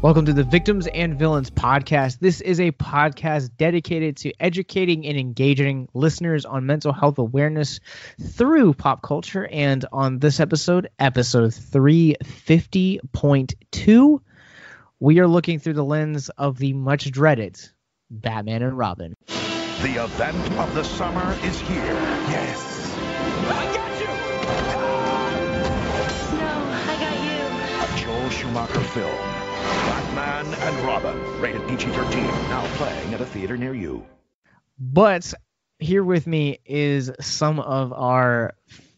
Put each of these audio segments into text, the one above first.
Welcome to the Victims and Villains podcast. This is a podcast dedicated to educating and engaging listeners on mental health awareness through pop culture. And on this episode 350.2, we are looking through the lens of the much dreaded Batman and Robin. The event of the summer is here. Yes. I got you! No, I got you. A Joel Schumacher film. Batman and Robin. Rated PG-13. Now playing at a theater near you. But here with me is some of our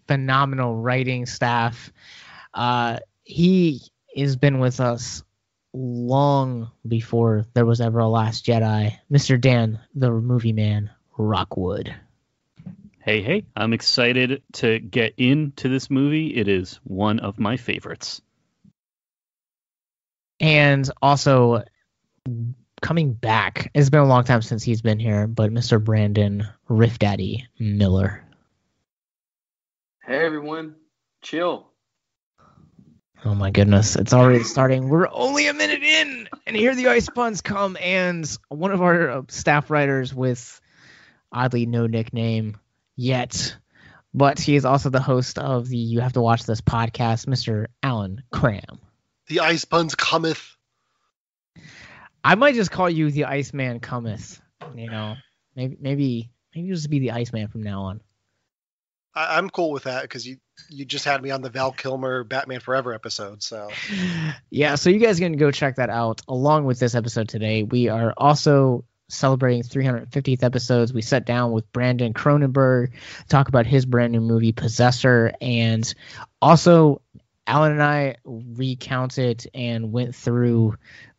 phenomenal writing staff. He has been with us long before there was ever a Last Jedi. Mr. Dan, the movie man, Rockwood. Hey, I'm excited to get into this movie. It is one of my favorites. And also coming back, it's been a long time since he's been here, but Mr. Brandon Riff Daddy Miller. Hey everyone, chill. Oh my goodness, it's already starting. We're only a minute in, and here the ice puns come, and one of our staff writers with oddly no nickname yet, but he is also the host of the You Have to Watch This podcast, Mr. Alan Cram. The ice puns cometh. I might just call you the Iceman cometh. You know, maybe just be the Iceman from now on. I'm cool with that because you just had me on the Val Kilmer Batman Forever episode. So yeah, so you guys can go check that out along with this episode today. We are also celebrating 350th episodes. We sat down with Brandon Cronenberg, talk about his brand new movie Possessor, and also Alan and I recounted and went through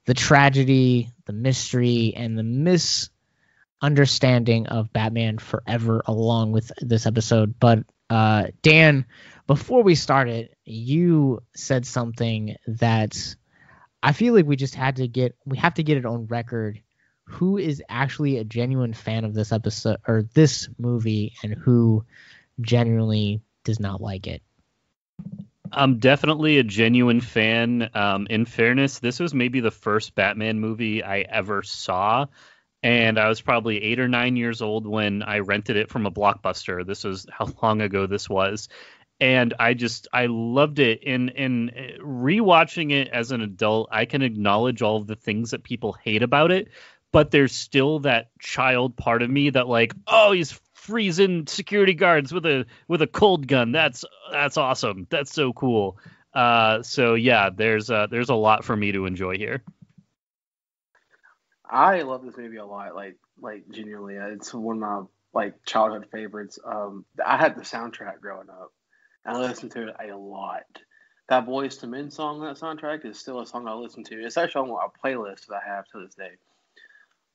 the tragedy, the mystery, and the misunderstanding of Batman Forever along with this episode. But Dan, before we started, you said something that I feel like we have to get it on record. Who is actually a genuine fan of this episode or this movie, and who genuinely does not like it? I'm definitely a genuine fan. In fairness, this was maybe the first Batman movie I ever saw, and I was probably 8 or 9 years old when I rented it from a Blockbuster. This was how long ago this was. And I loved it. In rewatching it as an adult, I can acknowledge all of the things that people hate about it, but there's still that child part of me that like, oh, he's freezing security guards with a cold gun. That's awesome. That's so cool. So yeah, there's a lot for me to enjoy here. I love this movie a lot. Like genuinely, it's one of my childhood favorites. I had the soundtrack growing up, and I listened to it a lot. That Boyz II Men song, that soundtrack is still a song I listen to. It's actually on a playlist that I have to this day.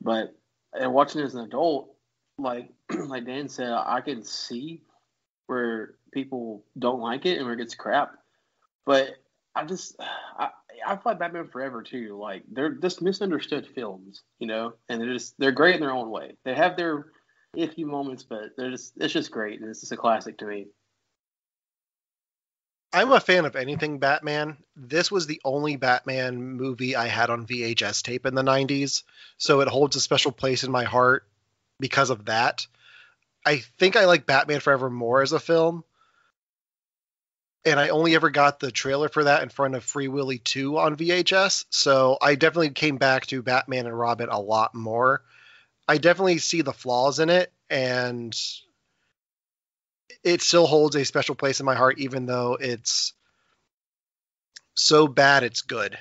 But watching it as an adult, like Dan said, I can see where people don't like it and where it gets crap. But I feel like Batman Forever too. Like they're just misunderstood films, you know, and they're great in their own way. They have their iffy moments, but it's just great, and it's just a classic to me. I'm a fan of anything Batman. This was the only Batman movie I had on VHS tape in the 90s, so it holds a special place in my heart because of that. I think I like Batman Forever more as a film, and I only ever got the trailer for that in front of Free Willy 2 on VHS, so I definitely came back to Batman and Robin a lot more. I definitely see the flaws in it, and it still holds a special place in my heart, even though it's so bad it's good.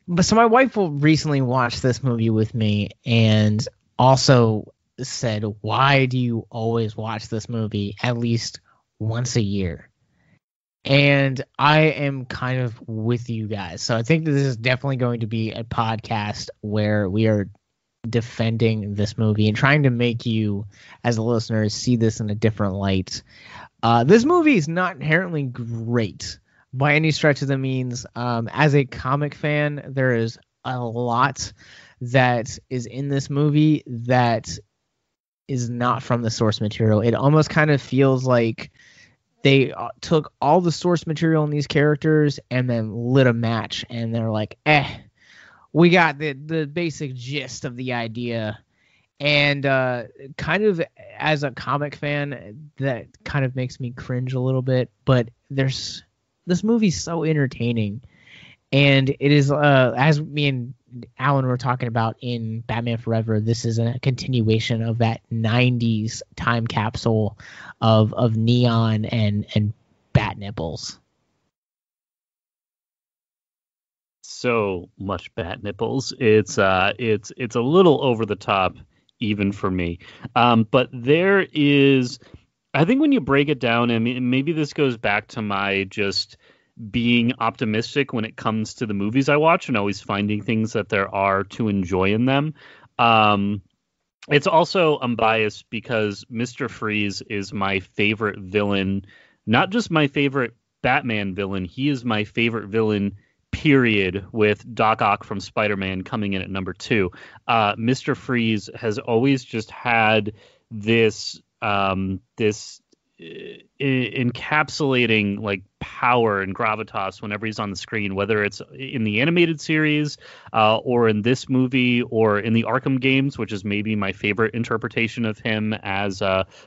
But so my wife will recently watch this movie with me and also said, why do you always watch this movie at least once a year? And I am kind of with you guys. So I think this is definitely going to be a podcast where we are defending this movie and trying to make you as a listener see this in a different light. This movie is not inherently great by any stretch of the means. As a comic fan, there is a lot that is in this movie that is not from the source material. It almost kind of feels like they took all the source material in these characters and then lit a match, and they're like, we got the basic gist of the idea. And kind of as a comic fan, that kind of makes me cringe a little bit, but this movie's so entertaining. And it is, as me and Alan were talking about in Batman Forever, this is a continuation of that 90s time capsule of neon and bat nipples. So much bat nipples. It's a little over the top even for me. But there is, I think when you break it down, I mean, maybe this goes back to my just being optimistic when it comes to the movies I watch and always finding things that there are to enjoy in them. It's also, I'm biased because Mr. Freeze is my favorite villain, not just my favorite Batman villain. He is my favorite villain, period, with Doc Ock from Spider-Man coming in at number 2. Mr. Freeze has always just had this encapsulating like power and gravitas whenever he's on the screen, whether it's in the animated series or in this movie or in the Arkham games, which is maybe my favorite interpretation of him as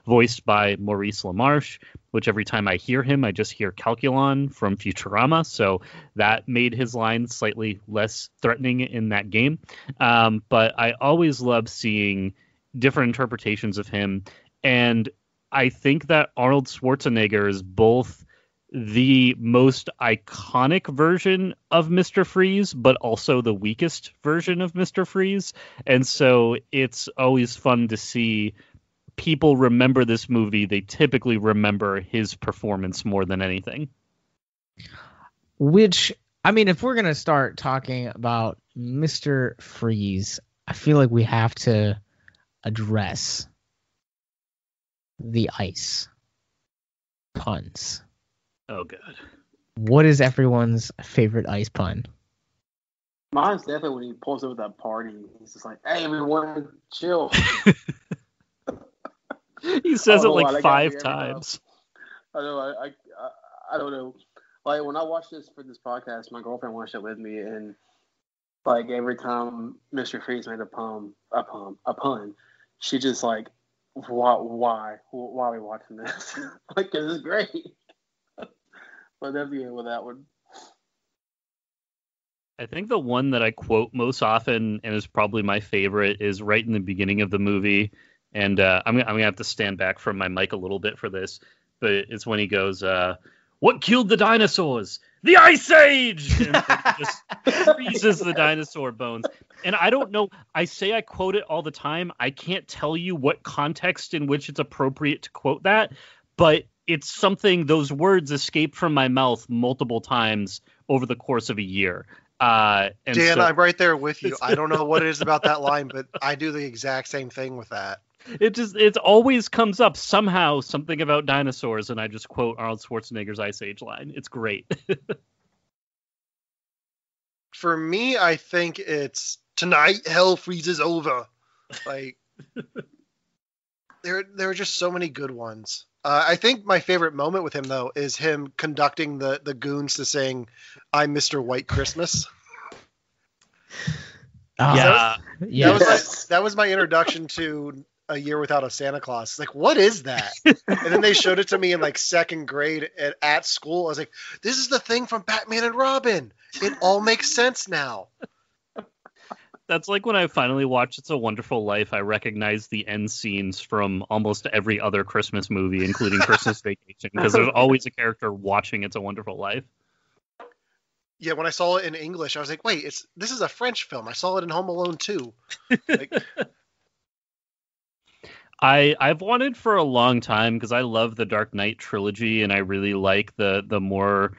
voiced by Maurice LaMarche, which every time I hear him, I just hear Calculon from Futurama. So that made his line slightly less threatening in that game. But I always love seeing different interpretations of him. And I think that Arnold Schwarzenegger is both the most iconic version of Mr. Freeze, but also the weakest version of Mr. Freeze. And so it's always fun to see people remember this movie. They typically remember his performance more than anything. Which, I mean, if we're going to start talking about Mr. Freeze, I feel like we have to address the ice puns. Oh, God. What is everyone's favorite ice pun? Mine's definitely when he pulls up at that party. He's just like, "Hey, everyone, chill." He says it like 5 times. I know. I don't know. Like when I watched this for this podcast, my girlfriend watched it with me, and like every time Mr. Freeze made a pun, she just like, why are we watching this? Like, 'cause it's great. But definitely with that one. I think the one that I quote most often and is probably my favorite is right in the beginning of the movie. And I'm gonna have to stand back from my mic a little bit for this, but it's when he goes, "What killed the dinosaurs? The Ice Age!" And just freezes the dinosaur bones. And I don't know. I say I quote it all the time. I can't tell you what context in which it's appropriate to quote that, but it's something, those words escaped from my mouth multiple times over the course of a year. And Dan, so, I'm right there with you. I don't know what it is about that line, but I do the exact same thing with that. it always comes up somehow, something about dinosaurs, and I just quote Arnold Schwarzenegger's Ice Age line. It's great. For me, I think it's "Tonight hell freezes over." Like, there are just so many good ones. I think my favorite moment with him, though, is him conducting the goons to sing "I'm Mr. White Christmas." Yeah. That was my introduction to A Year Without a Santa Claus. Like, what is that? And then they showed it to me in like second grade at school. I was like, this is the thing from Batman and Robin. It all makes sense now. That's like when I finally watched It's a Wonderful Life, I recognized the end scenes from almost every other Christmas movie, including Christmas Vacation, because there's always a character watching It's a Wonderful Life. Yeah, when I saw it in English, I was like, wait, this is a French film. I saw it in Home Alone 2. Like, I've wanted for a long time, because I love the Dark Knight trilogy, and I really like the more,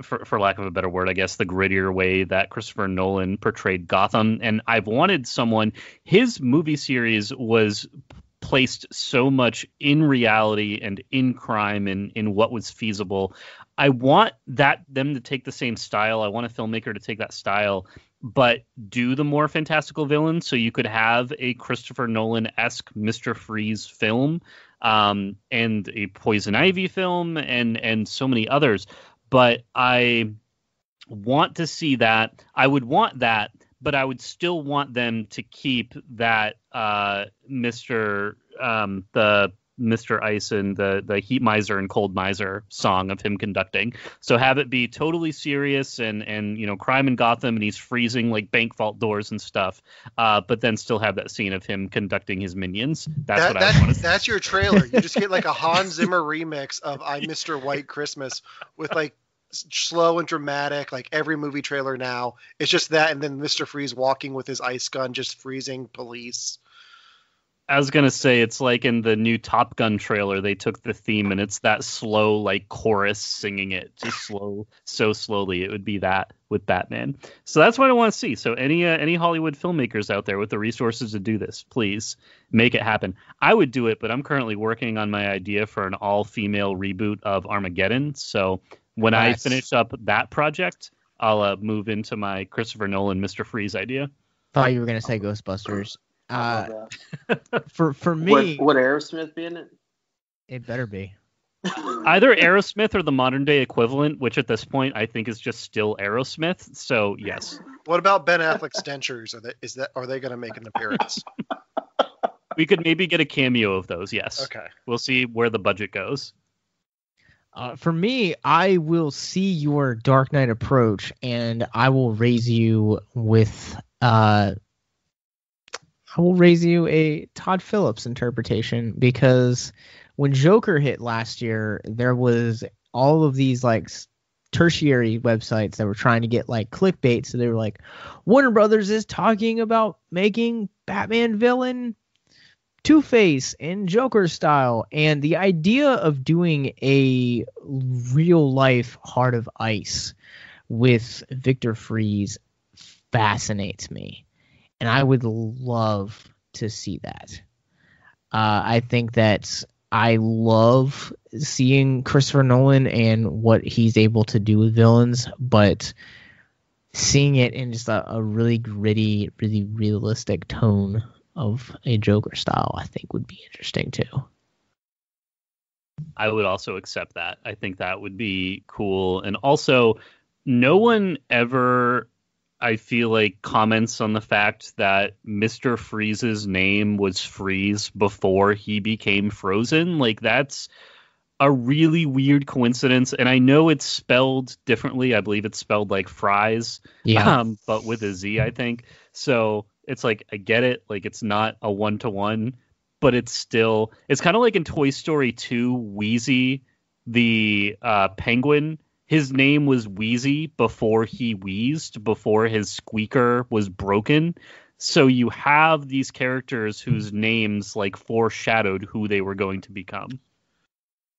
for lack of a better word, I guess, the grittier way that Christopher Nolan portrayed Gotham. And I've wanted someone, his movie series was placed so much in reality and in crime and in what was feasible. I want them to take the same style. I want a filmmaker to take that style but do the more fantastical villain, so you could have a Christopher Nolan-esque Mr. Freeze film, and a Poison Ivy film, and so many others. But I want to see that. I would want that, but I would still want them to keep that Mr. Ice and the Heat Miser and Cold Miser song of him conducting. So have it be totally serious and crime in Gotham, and he's freezing like bank vault doors and stuff. But then still have that scene of him conducting his minions. That's what I want to see. That's your trailer. You just get like a Hans Zimmer remix of "I'm Mr. White Christmas" with like slow and dramatic, like every movie trailer now. It's just that, and then Mr. Freeze walking with his ice gun, just freezing police. I was gonna say, it's like in the new Top Gun trailer, they took the theme and it's that slow like chorus singing it just so slowly. It would be that with Batman. So that's what I want to see. So any Hollywood filmmakers out there with the resources to do this, please make it happen. I would do it, but I'm currently working on my idea for an all-female reboot of Armageddon. So when I finish up that project, I'll move into my Christopher Nolan Mr. Freeze idea. Thought you were gonna say Ghostbusters. For me, would Aerosmith be in it? It better be. Either Aerosmith or the modern day equivalent, which at this point I think is just still Aerosmith. So yes. What about Ben Affleck's dentures? Are they going to make an appearance? We could maybe get a cameo of those. Yes. Okay. We'll see where the budget goes. For me, I will see your Dark Knight approach, and I will raise you with a Todd Phillips interpretation, because when Joker hit last year, there was all of these like tertiary websites that were trying to get like clickbait. So they were like, Warner Brothers is talking about making Batman villain Two-Face in Joker style. And the idea of doing a real life Heart of Ice with Victor Freeze fascinates me. And I would love to see that. I think that I love seeing Christopher Nolan and what he's able to do with villains, but seeing it in just a really gritty, really realistic tone of a Joker style, I think would be interesting too. I would also accept that. I think that would be cool. And also, no one ever, I feel like, comments on the fact that Mr. Freeze's name was Freeze before he became Frozen. Like, that's a really weird coincidence. And I know it's spelled differently. I believe it's spelled like fries, but with a Z, I think. So it's like, I get it. Like, it's not a one-to-one, but it's still, it's kind of like in Toy Story 2, Wheezy, the penguin. His name was Wheezy before he wheezed, before his squeaker was broken. So you have these characters whose names like foreshadowed who they were going to become.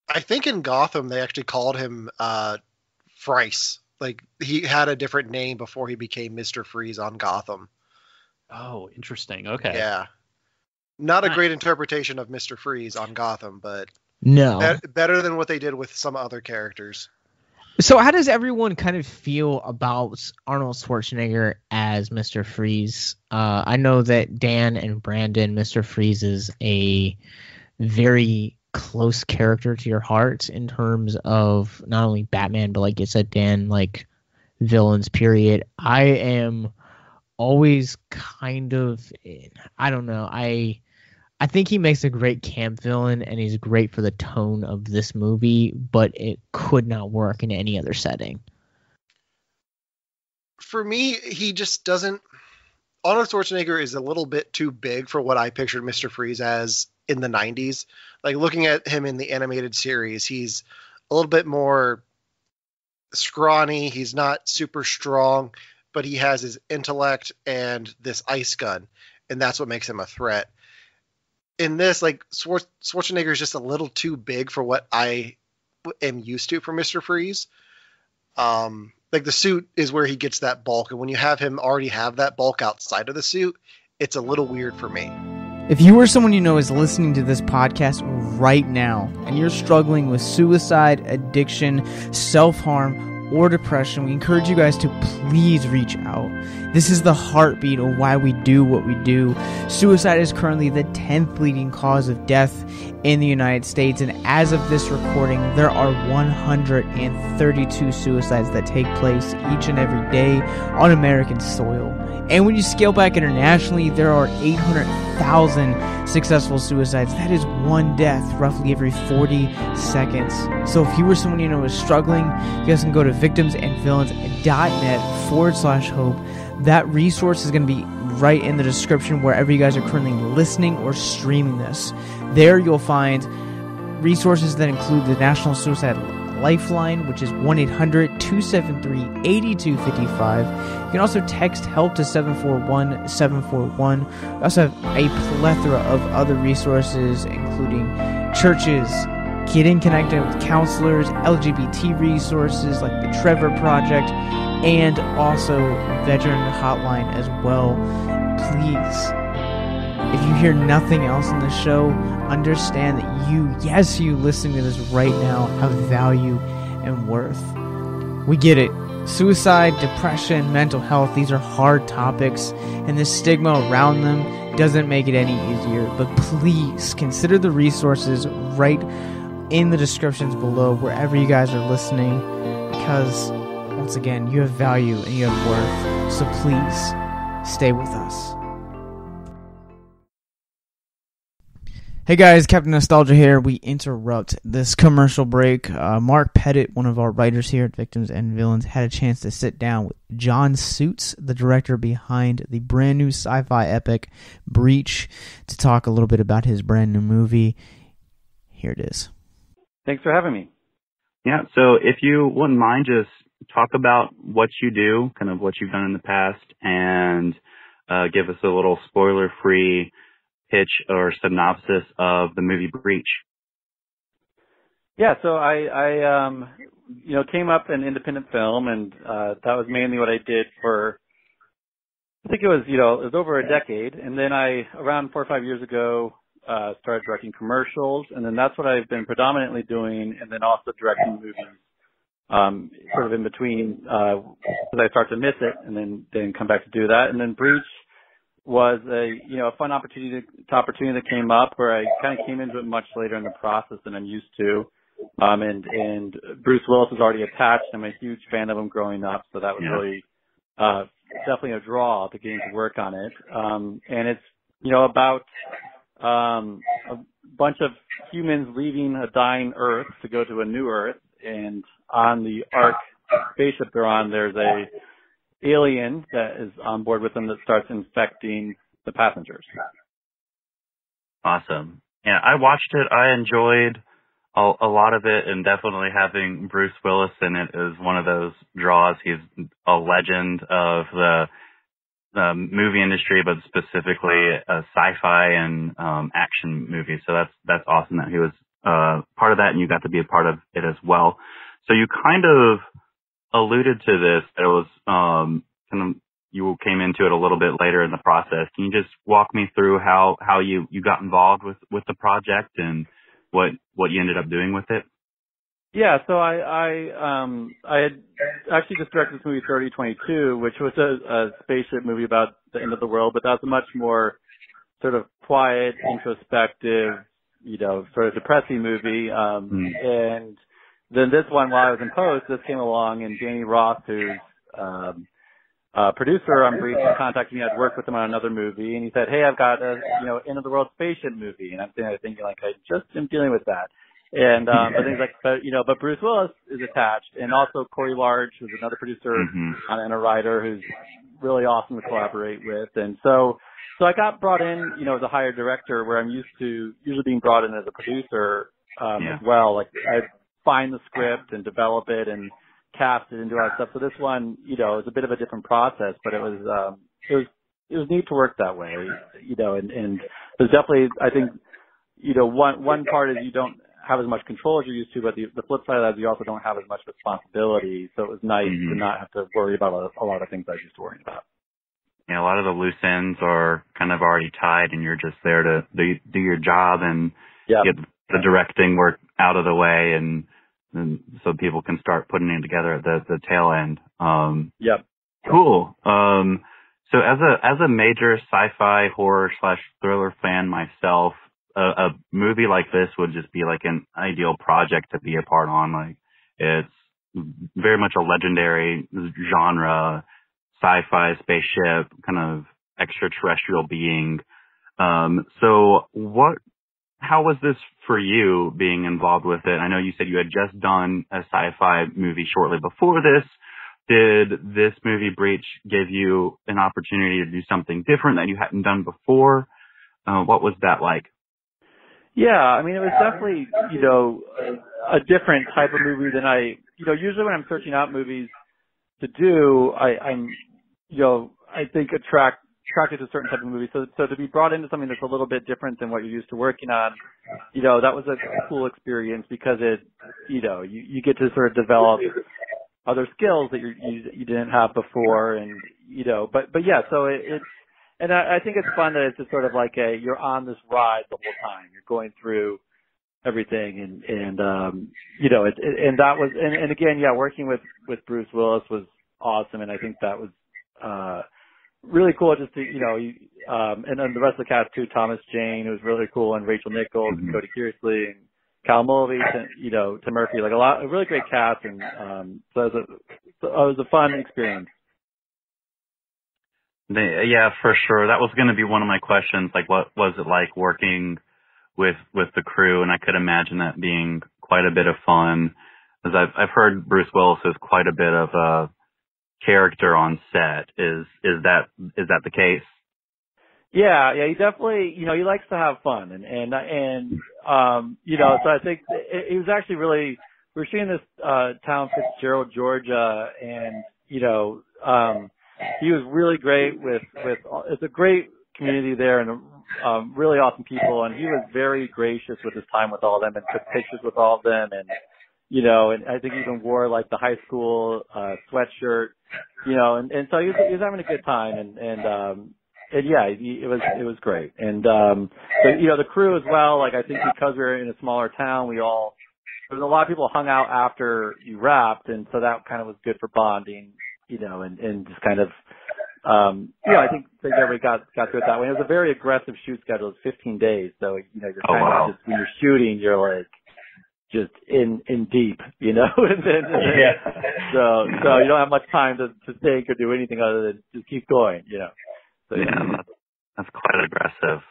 I think in Gotham they actually called him Frice. Like, he had a different name before he became Mr. Freeze on Gotham. Oh, interesting. Okay. Yeah. Not a great interpretation of Mr. Freeze on Gotham, but no, better than what they did with some other characters. So how does everyone kind of feel about Arnold Schwarzenegger as Mr. Freeze? I know that Dan and Brandon, Mr. Freeze is a very close character to your heart in terms of not only Batman, but like you said, Dan, like villains, period. I am always kind of, I don't know, I think he makes a great camp villain, and he's great for the tone of this movie, but it could not work in any other setting. For me, he just doesn't... Arnold Schwarzenegger is a little bit too big for what I pictured Mr. Freeze as in the 90s. Like, looking at him in the animated series, he's a little bit more scrawny. He's not super strong, but he has his intellect and this ice gun, and that's what makes him a threat. In this, like, Schwarzenegger is just a little too big for what I am used to from Mr. Freeze. Like, the suit is where he gets that bulk, and when you have him already have that bulk outside of the suit, it's a little weird for me. If you or someone you know is listening to this podcast right now, and you're struggling with suicide, addiction, self-harm, or depression, we encourage you guys to please reach out. This is the heartbeat of why we do what we do. Suicide is currently the 10th leading cause of death in the United States, and as of this recording, there are 132 suicides that take place each and every day on American soil. And when you scale back internationally, there are 800,000 successful suicides. That is one death roughly every 40 seconds. So if you or someone you know is struggling, you guys can go to victimsandvillains.net/hope. That resource is going to be right in the description wherever you guys are currently listening or streaming this. There you'll find resources that include the National Suicide Lifeline, which is 1-800-273-8255. You can also text HELP to 741-741. We also have a plethora of other resources, including churches, getting connected with counselors, LGBT resources like the Trevor Project, and also veteran hotline as well. Please, if you hear nothing else in the show, understand that you listening to this right now, have value and worth. We get it. Suicide, depression, mental health, these are hard topics, and the stigma around them doesn't make it any easier. But please consider the resources right in the descriptions below wherever you guys are listening, because once again, you have value and you have worth. So please stay with us. Hey guys, Captain Nostalgia here. We interrupt this commercial break. Mark Pettit, one of our writers here at Victims and Villains, had a chance to sit down with John Suits, the director behind the brand new sci-fi epic Breach, to talk a little bit about his brand new movie. Here it is. Thanks for having me. Yeah, so if you wouldn't mind, just talk about what you do, kind of what you've done in the past, and give us a little spoiler-free pitch or synopsis of the movie Breach. Yeah, so I came up in independent film, and that was mainly what I did for, I think it was over a decade. And then around 4 or 5 years ago, started directing commercials, and then that's what I've been predominantly doing, and then also directing movies, sort of in between, because I start to miss it, and then come back to do that. And then Breach was a fun opportunity that came up where I kind of came into it much later in the process than I'm used to. And Bruce Willis was already attached. I'm a huge fan of him growing up, so that was really definitely a draw to getting to work on it. And it's about a bunch of humans leaving a dying Earth to go to a new Earth, and on the Ark spaceship they're on, there's a alien that is on board with them that starts infecting the passengers. Awesome. Yeah, I watched it. I enjoyed a lot of it, and definitely having Bruce Willis in it is one of those draws. He's a legend of the movie industry, but specifically sci-fi and action movies. So that's awesome that he was part of that, and you got to be a part of it as well. So you kind of alluded to this. That it was you came into it a little bit later in the process. Can you just walk me through how you got involved with the project and what you ended up doing with it? Yeah, so I had actually just directed this movie 3022, which was a spaceship movie about the end of the world, but that was a much more sort of quiet, introspective, sort of depressing movie. And then this one, while I was in post, this came along, and Danny Roth, who's producer on Breach, contacted me. I'd worked with him on another movie, and he said, "Hey, I've got a end of the world spaceship movie," and I'm thinking like, I just am dealing with that. And but things like, but Bruce Willis is attached, and also Corey Large, who's another producer and a writer who's really awesome to collaborate with. And so I got brought in, as a hired director, where I'm used to usually being brought in as a producer as well. Like I find the script and develop it and cast it and do all that stuff. So this one, it was a bit of a different process, but it was neat to work that way, and there's definitely, I think, one part is you don't have as much control as you're used to, but the flip side of that is you also don't have as much responsibility. So it was nice to not have to worry about a lot of things I was used to worrying about. Yeah, a lot of the loose ends are kind of already tied, and you're just there to do your job and get the directing work out of the way, and and so people can start putting it together at the tail end. Yep. Cool. So as a major sci-fi horror / thriller fan myself, a movie like this would just be like an ideal project to be a part on. Like, it's very much a legendary genre, sci-fi spaceship, kind of extraterrestrial being. So how was this for you being involved with it? I know you said you had just done a sci-fi movie shortly before this. Did this movie Breach give you an opportunity to do something different that you hadn't done before? What was that like? Yeah, I mean, it was definitely, a different type of movie than usually when I'm searching out movies to do, I'm I think attracted to a certain type of movie. So to be brought into something that's a little bit different than what you're used to working on, that was a cool experience because you get to sort of develop other skills that you didn't have before, and but yeah, so it's. And I think it's fun that it's just sort of like you're on this ride the whole time. You're going through everything, and that was, and again, yeah, working with Bruce Willis was awesome, and I think that was really cool. Just to and then the rest of the cast too, Thomas Jane, who was really cool, and Rachel Nichols, and Cody Kearsley, and Cal Mulvey, and to Murphy, like a really great cast, and so it was a fun experience. Yeah, for sure. That was going to be one of my questions. Like, what was it like working with the crew? And I could imagine that being quite a bit of fun, as I've heard Bruce Willis is quite a bit of a character on set. Is that the case? Yeah, he definitely, he likes to have fun, and so I think it was actually really, we were shooting this town, Fitzgerald, Georgia, and he was really great with it's a great community there, and really awesome people, and he was very gracious with his time with all of them and took pictures with all of them, and and I think he even wore like the high school sweatshirt, and so he was having a good time, and yeah, it was great, and the crew as well. Like, I think because we were in a smaller town, there was a lot of people hung out after you wrapped, and so that kind of was good for bonding. And just kind of, I think everybody got through it that way. It was a very aggressive shoot schedule. It was 15 days. So, you're kind of just, when you're shooting, you're like, just in deep, and then, so you don't have much time to think or do anything other than just keep going, So, yeah, that's quite aggressive.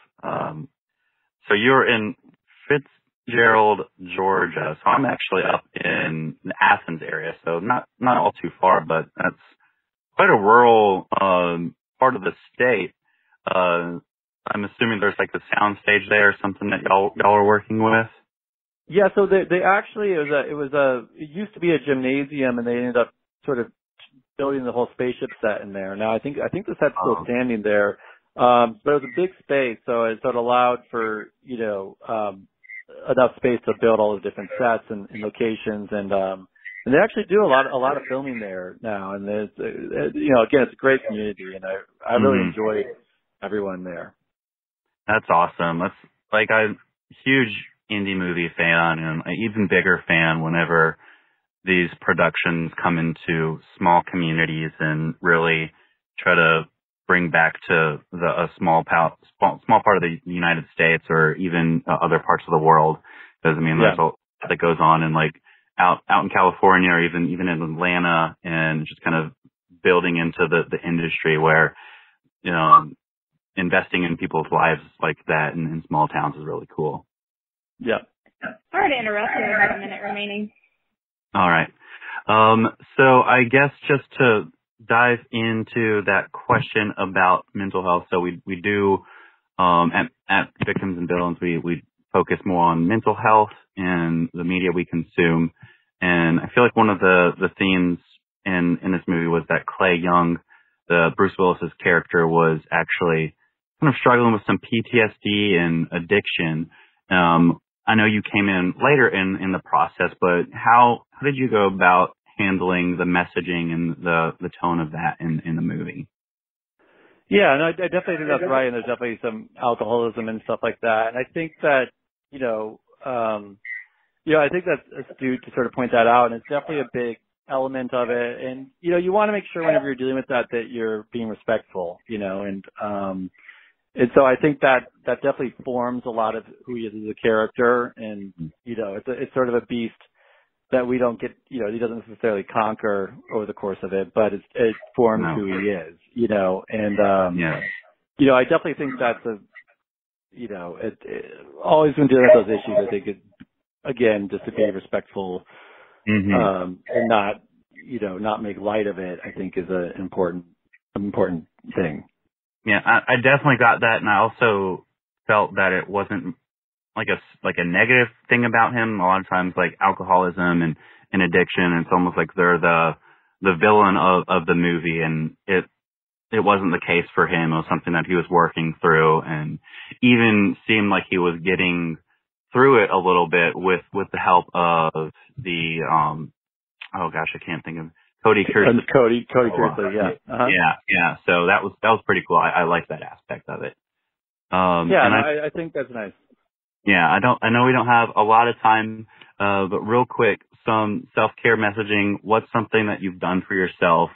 So you're in Fitzgerald, Georgia. So I'm actually up in the Athens area, so not all too far, but that's quite a rural part of the state. I'm assuming there's like the sound stage there or something that y'all are working with. Yeah, so they actually it used to be a gymnasium, and they ended up sort of building the whole spaceship set in there. Now I think the set's still standing there, but it was a big space, so it allowed for enough space to build all the different sets and locations, and they actually do a lot of filming there now, and there's again, it's a great community, and I really enjoy everyone there. That's awesome. That's like, I'm a huge indie movie fan, and an even bigger fan whenever these productions come into small communities and really try to bring back to a small part of the United States, or even other parts of the world. Because I mean, there's a lot that goes on in like out in California, or even in Atlanta, and just kind of building into the industry where investing in people's lives like that in small towns is really cool. Yeah. Sorry to interrupt you. I have a minute remaining. All right. So I guess just to dive into that question about mental health. So we do, at Victims and Villains, we focus more on mental health and the media we consume. And I feel like one of the themes in this movie was that Clay Young, Bruce Willis's character, was actually kind of struggling with some PTSD and addiction. I know you came in later in the process, but how did you go about handling the messaging and the tone of that in the movie? Yeah, no, I definitely think that's right, and there's definitely some alcoholism and stuff like that. And I think that, I think that's astute to sort of point that out, and it's definitely a big element of it. And, you want to make sure whenever you're dealing with that you're being respectful, and so I think that definitely forms a lot of who he is as a character. And, it's sort of a beast that we don't get, he doesn't necessarily conquer over the course of it, but it forms who he is, and, I definitely think that's always when dealing with those issues, I think again, just to be respectful, and not make light of it, I think is an important thing. Yeah, I definitely got that, and I also felt that it wasn't like a negative thing about him. A lot of times, like alcoholism and addiction, it's almost like they're the villain of the movie, and it wasn't the case for him. It was something that he was working through, and even seemed like he was getting through it a little bit with the help of the oh gosh, I can't think of Cody Kersley. Cody Kersley, yeah. Uh-huh. Yeah. So that was pretty cool. I like that aspect of it. I think that's nice. Yeah, I know we don't have a lot of time, but real quick, some self-care messaging. What's something that you've done for yourself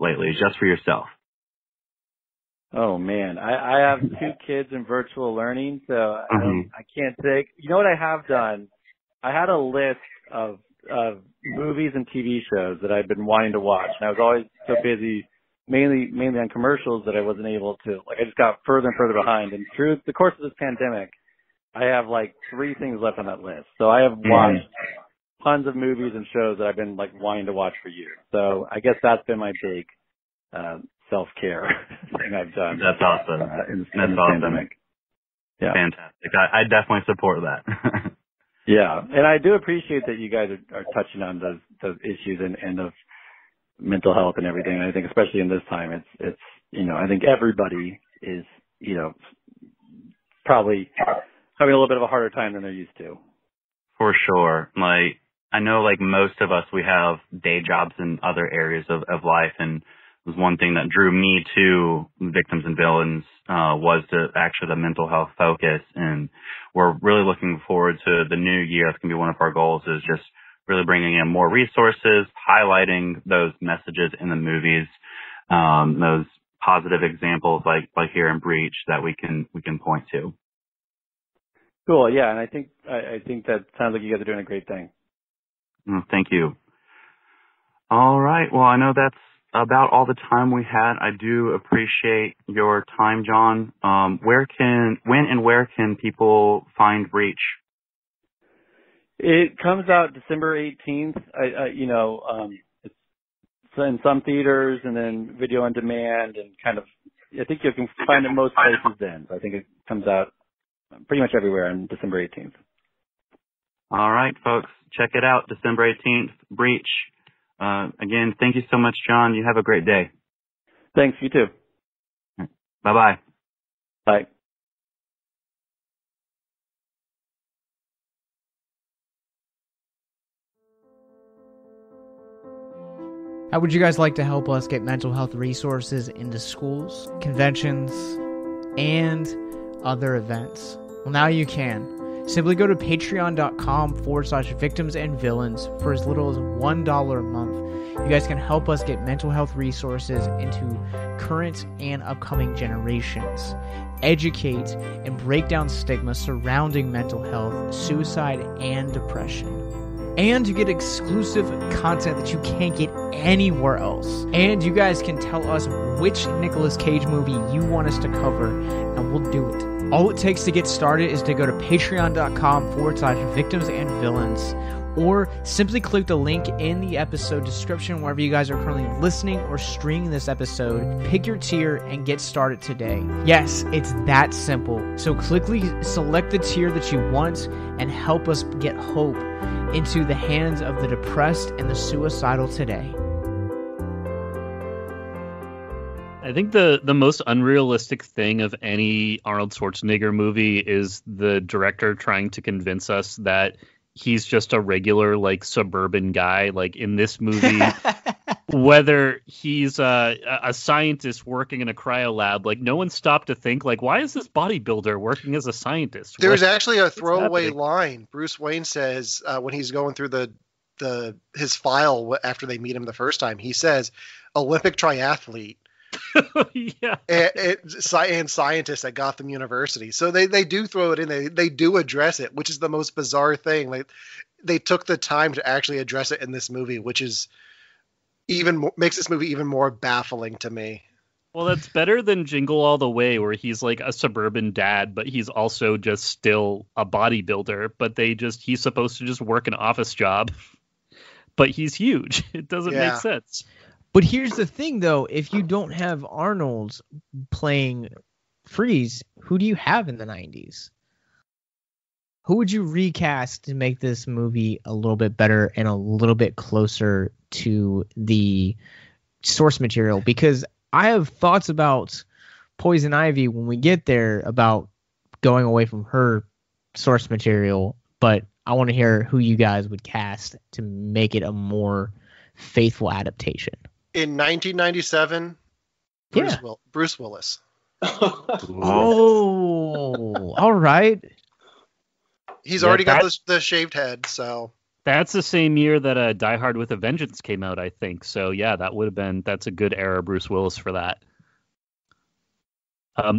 lately, just for yourself? Oh man, I have 2 kids in virtual learning, so I can't think. You know what I have done? I had a list of movies and TV shows that I've been wanting to watch, and I was always so busy, mainly on commercials, that I wasn't able to. I just got further and further behind. And through the course of this pandemic, I have 3 things left on that list. So I have watched tons of movies and shows that I've been wanting to watch for years. So I guess that's been my big self-care thing I've done. That's awesome. In the pandemic. Yeah. Fantastic. I definitely support that. Yeah, and I do appreciate that you guys are touching on those issues and of mental health and everything. And I think especially in this time, it's I think everybody is probably having a little bit of a harder time than they're used to. For sure. I know most of us, we have day jobs in other areas of life, and was one thing that drew me to Victims and Villains was the mental health focus. And we're really looking forward to the new year. That's going to be one of our goals, is just really bringing in more resources, highlighting those messages in the movies, those positive examples like here in Breach that we can point to. Cool. Yeah. And I think that sounds like you guys are doing a great thing. Thank you. All right. Well, I know that's about all the time we had. I do appreciate your time, John. When and where can people find Breach? It comes out December 18th. It's in some theaters and then video on demand, and I think you can find it most places then. So I think it comes out pretty much everywhere on December 18th. All right, folks, check it out. December 18th, Breach. Again, thank you so much, John. You have a great day. Thanks. You too. Bye-bye. Bye. How would you guys like to help us get mental health resources into schools, conventions, and other events? Well, now you can. Simply go to patreon.com/victims and villains for as little as $1 a month. You guys can help us get mental health resources into current and upcoming generations, educate and break down stigma surrounding mental health, suicide, and depression. And you get exclusive content that you can't get anywhere else. And you guys can tell us which Nicolas Cage movie you want us to cover, and we'll do it. All it takes to get started is to go to patreon.com/victims and villains, or simply click the link in the episode description wherever you guys are currently listening or streaming this episode. Pick your tier and get started today. Yes, it's that simple. So quickly select the tier that you want and help us get hope into the hands of the depressed and the suicidal today. I think the most unrealistic thing of any Arnold Schwarzenegger movie is the director trying to convince us that he's just a regular suburban guy. In this movie, whether he's a scientist working in a cryo lab. Like, no one stopped to think, like, why is this bodybuilder working as a scientist? There's actually a throwaway happening? line. Bruce Wayne says when he's going through his file after they meet him the first time, he says Olympic triathlete. Yeah. And scientist at Gotham University. So they do throw it in. They do address it, which is the most bizarre thing. Like, they took the time to actually address it in this movie, which is makes this movie even more baffling to me. Well, that's better than Jingle All the Way, where he's like a suburban dad, but he's also just still a bodybuilder. But he's supposed to just work an office job, but he's huge. It doesn't make sense. But here's the thing, though. If you don't have Arnold playing Freeze, who do you have in the 90s? Who would you recast to make this movie a little bit better and a little bit closer to the source material? Because I have thoughts about Poison Ivy when we get there about going away from her source material, but I want to hear who you guys would cast to make it a more faithful adaptation. In 1997, Bruce Willis. Oh, all right. He's already got the shaved head, so. That's the same year that Die Hard with a Vengeance came out, I think. So yeah, that's a good era Bruce Willis for that.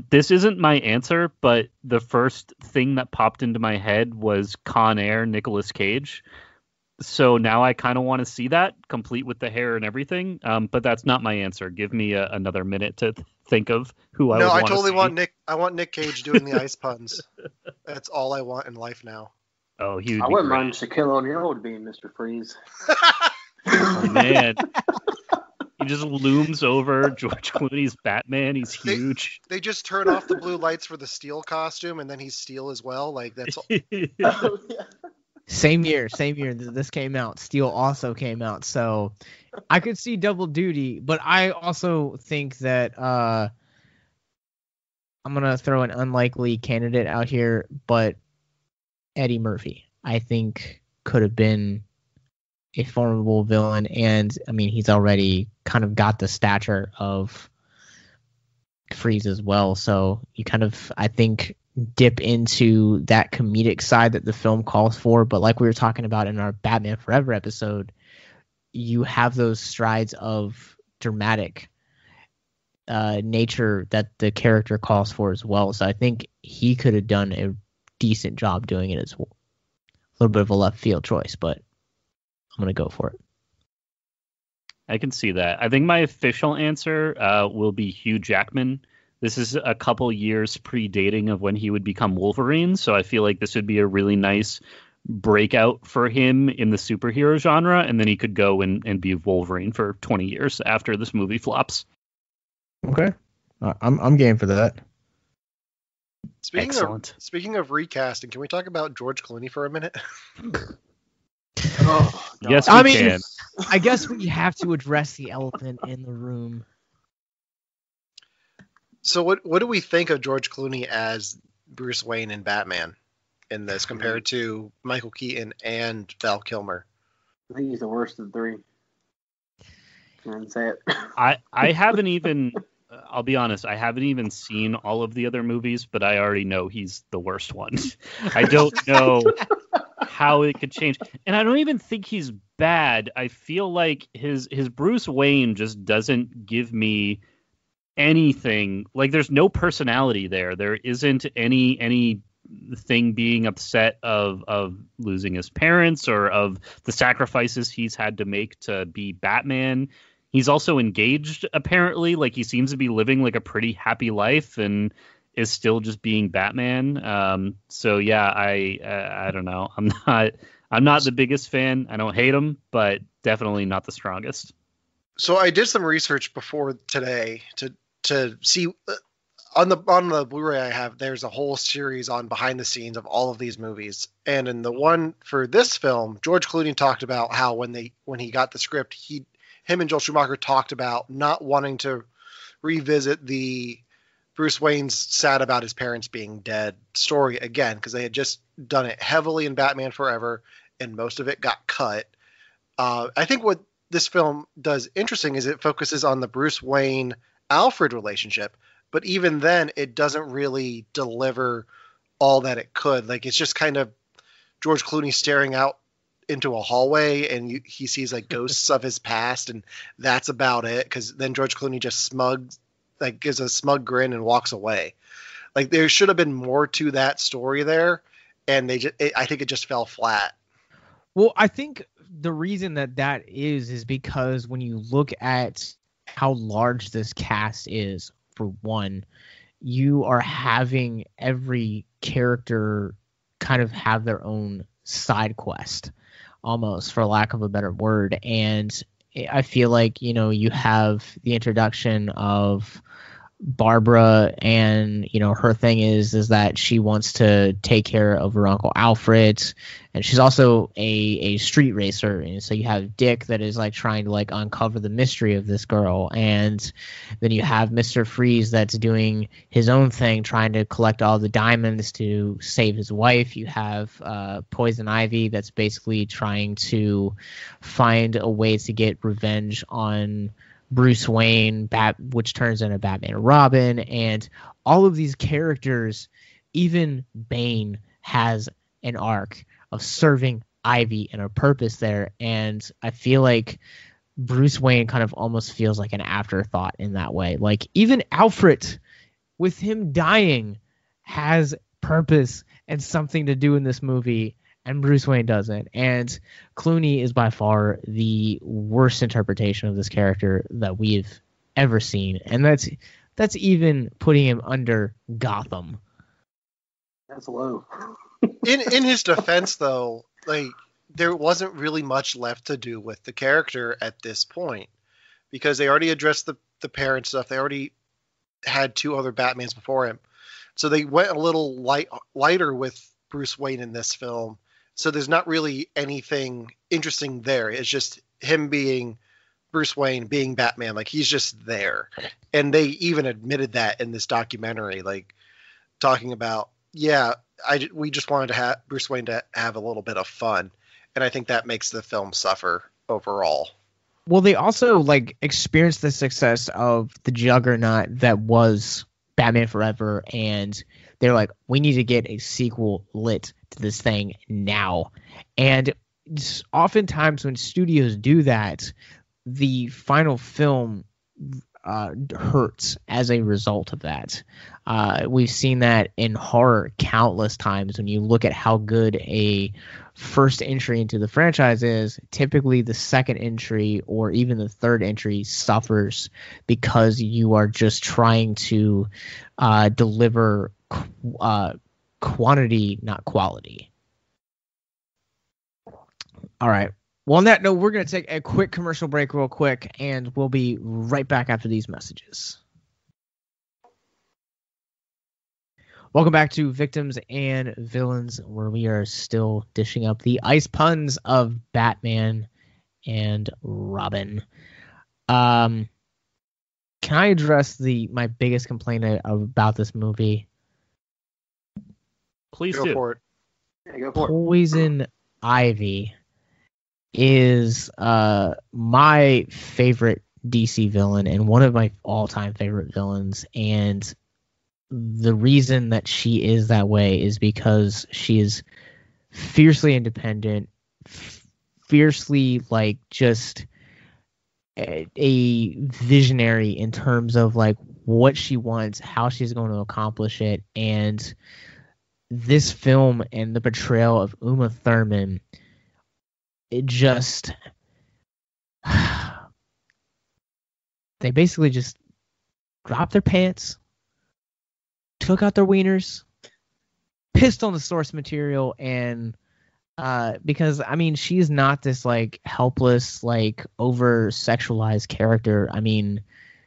This isn't my answer, but the first thing that popped into my head was Con Air, Nicolas Cage. So now I kind of want to see that, complete with the hair and everything. But that's not my answer. Give me another minute to think of who I would want to see. No, I totally want Nick Cage doing the ice puns. That's all I want in life now. Oh, I wouldn't mind Shaquille O'Neal being Mr. Freeze. Oh, man. He just looms over George Clooney's Batman. He's huge. They just turn off the blue lights for the Steel costume, and then he's Steel as well. Like, that's all. Same year this came out. Steel also came out, so I could see double duty. But I also think that I'm gonna throw an unlikely candidate out here, but Eddie Murphy, I think, could have been a formidable villain, and I mean, he's already kind of got the stature of Freeze as well. So you kind of, I think, dip into that comedic side that the film calls for. But like we were talking about in our Batman Forever episode, you have those strides of dramatic nature that the character calls for as well. So I think he could have done a decent job doing it as well. A little bit of a left field choice, but I'm going to go for it. I can see that. I think my official answer will be Hugh Jackman. This is a couple years predating of when he would become Wolverine, so I feel like this would be a really nice breakout for him in the superhero genre, and then he could go and be Wolverine for 20 years after this movie flops. Okay. I'm game for that. Speaking of recasting, can we talk about George Clooney for a minute? Yes, we can. I guess we have to address the elephant in the room. So what do we think of George Clooney as Bruce Wayne and Batman in this compared to Michael Keaton and Val Kilmer? I think he's the worst of the three. Can't say it. I haven't even, I'll be honest, I haven't even seen all of the other movies, but I already know he's the worst one. I don't know how it could change. And I don't even think he's bad. I feel like his Bruce Wayne just doesn't give me anything. Like, there's no personality there. There isn't any thing being upset of losing his parents or of the sacrifices he's had to make to be Batman. He's also engaged, apparently. Like, he seems to be living like a pretty happy life and is still just being Batman. So yeah, I don't know. I'm not the biggest fan. I don't hate him, but definitely not the strongest. So I did some research before today to see on the Blu-ray I have. There's a whole series on behind the scenes of all of these movies, and in the one for this film, George Clooney talked about how when he got the script, him and Joel Schumacher talked about not wanting to revisit the Bruce Wayne's sad about his parents being dead story again, because they had just done it heavily in Batman Forever, and most of it got cut. I think what this film does interesting is it focuses on the Bruce Wayne Alfred relationship, but even then it doesn't really deliver all that it could. Like, it's just kind of George Clooney staring out into a hallway and he sees like ghosts of his past, and that's about it, because then George Clooney just gives a smug grin and walks away. Like, there should have been more to that story there, and I think it just fell flat. Well, I think the reason that is because when you look at how large this cast is, for one, you are having every character kind of have their own side quest, almost, for lack of a better word. And I feel like, you have the introduction of Barbara, and her thing is that she wants to take care of her uncle Alfred, and she's also a street racer. And so you have Dick that is like trying to like uncover the mystery of this girl, and then you have Mr. Freeze that's doing his own thing, trying to collect all the diamonds to save his wife. You have Poison Ivy that's basically trying to find a way to get revenge on Bruce Wayne, which turns into Batman and Robin, and all of these characters. Even Bane has an arc of serving Ivy and a purpose there, and I feel like Bruce Wayne kind of almost feels like an afterthought in that way. Like, even Alfred, with him dying, has purpose and something to do in this movie, and Bruce Wayne doesn't. And Clooney is by far the worst interpretation of this character that we've ever seen, and that's even putting him under Gotham. That's low. In his defense, though, like, there wasn't really much left to do with the character at this point, because they already addressed the parent stuff. They already had two other Batmans before him, so they went a little lighter with Bruce Wayne in this film. So there's not really anything interesting there. It's just him being Bruce Wayne, being Batman. Like, he's just there. And they even admitted that in this documentary, like, talking about, we just wanted to have Bruce Wayne to have a little bit of fun. And I think that makes the film suffer overall. Well, they also like experienced the success of the juggernaut that was Batman Forever, and they're like, we need to get a sequel lit to this thing now. And oftentimes when studios do that, the final film hurts as a result of that. We've seen that in horror countless times. When you look at how good a first entry into the franchise is, typically the second entry or even the third entry suffers because you are just trying to deliver quantity, not quality. All right. Well, on that note, we're going to take a quick commercial break real quick, and we'll be right back after these messages. Welcome back to Victims and Villains, where we are still dishing up the ice puns of Batman and Robin. Can I address my biggest complaint about this movie? Please go do. For it. Yeah, go for it. Poison Ivy is my favorite DC villain and one of my all-time favorite villains, and the reason that she is that way is because she is fiercely independent, fiercely like just a visionary in terms of like what she wants, how she's going to accomplish it. And this film and the portrayal of Uma-Thurman, it just they basically just dropped their pants, took out their wieners, pissed on the source material, and because I mean she's not this like helpless, like over sexualized character. I mean,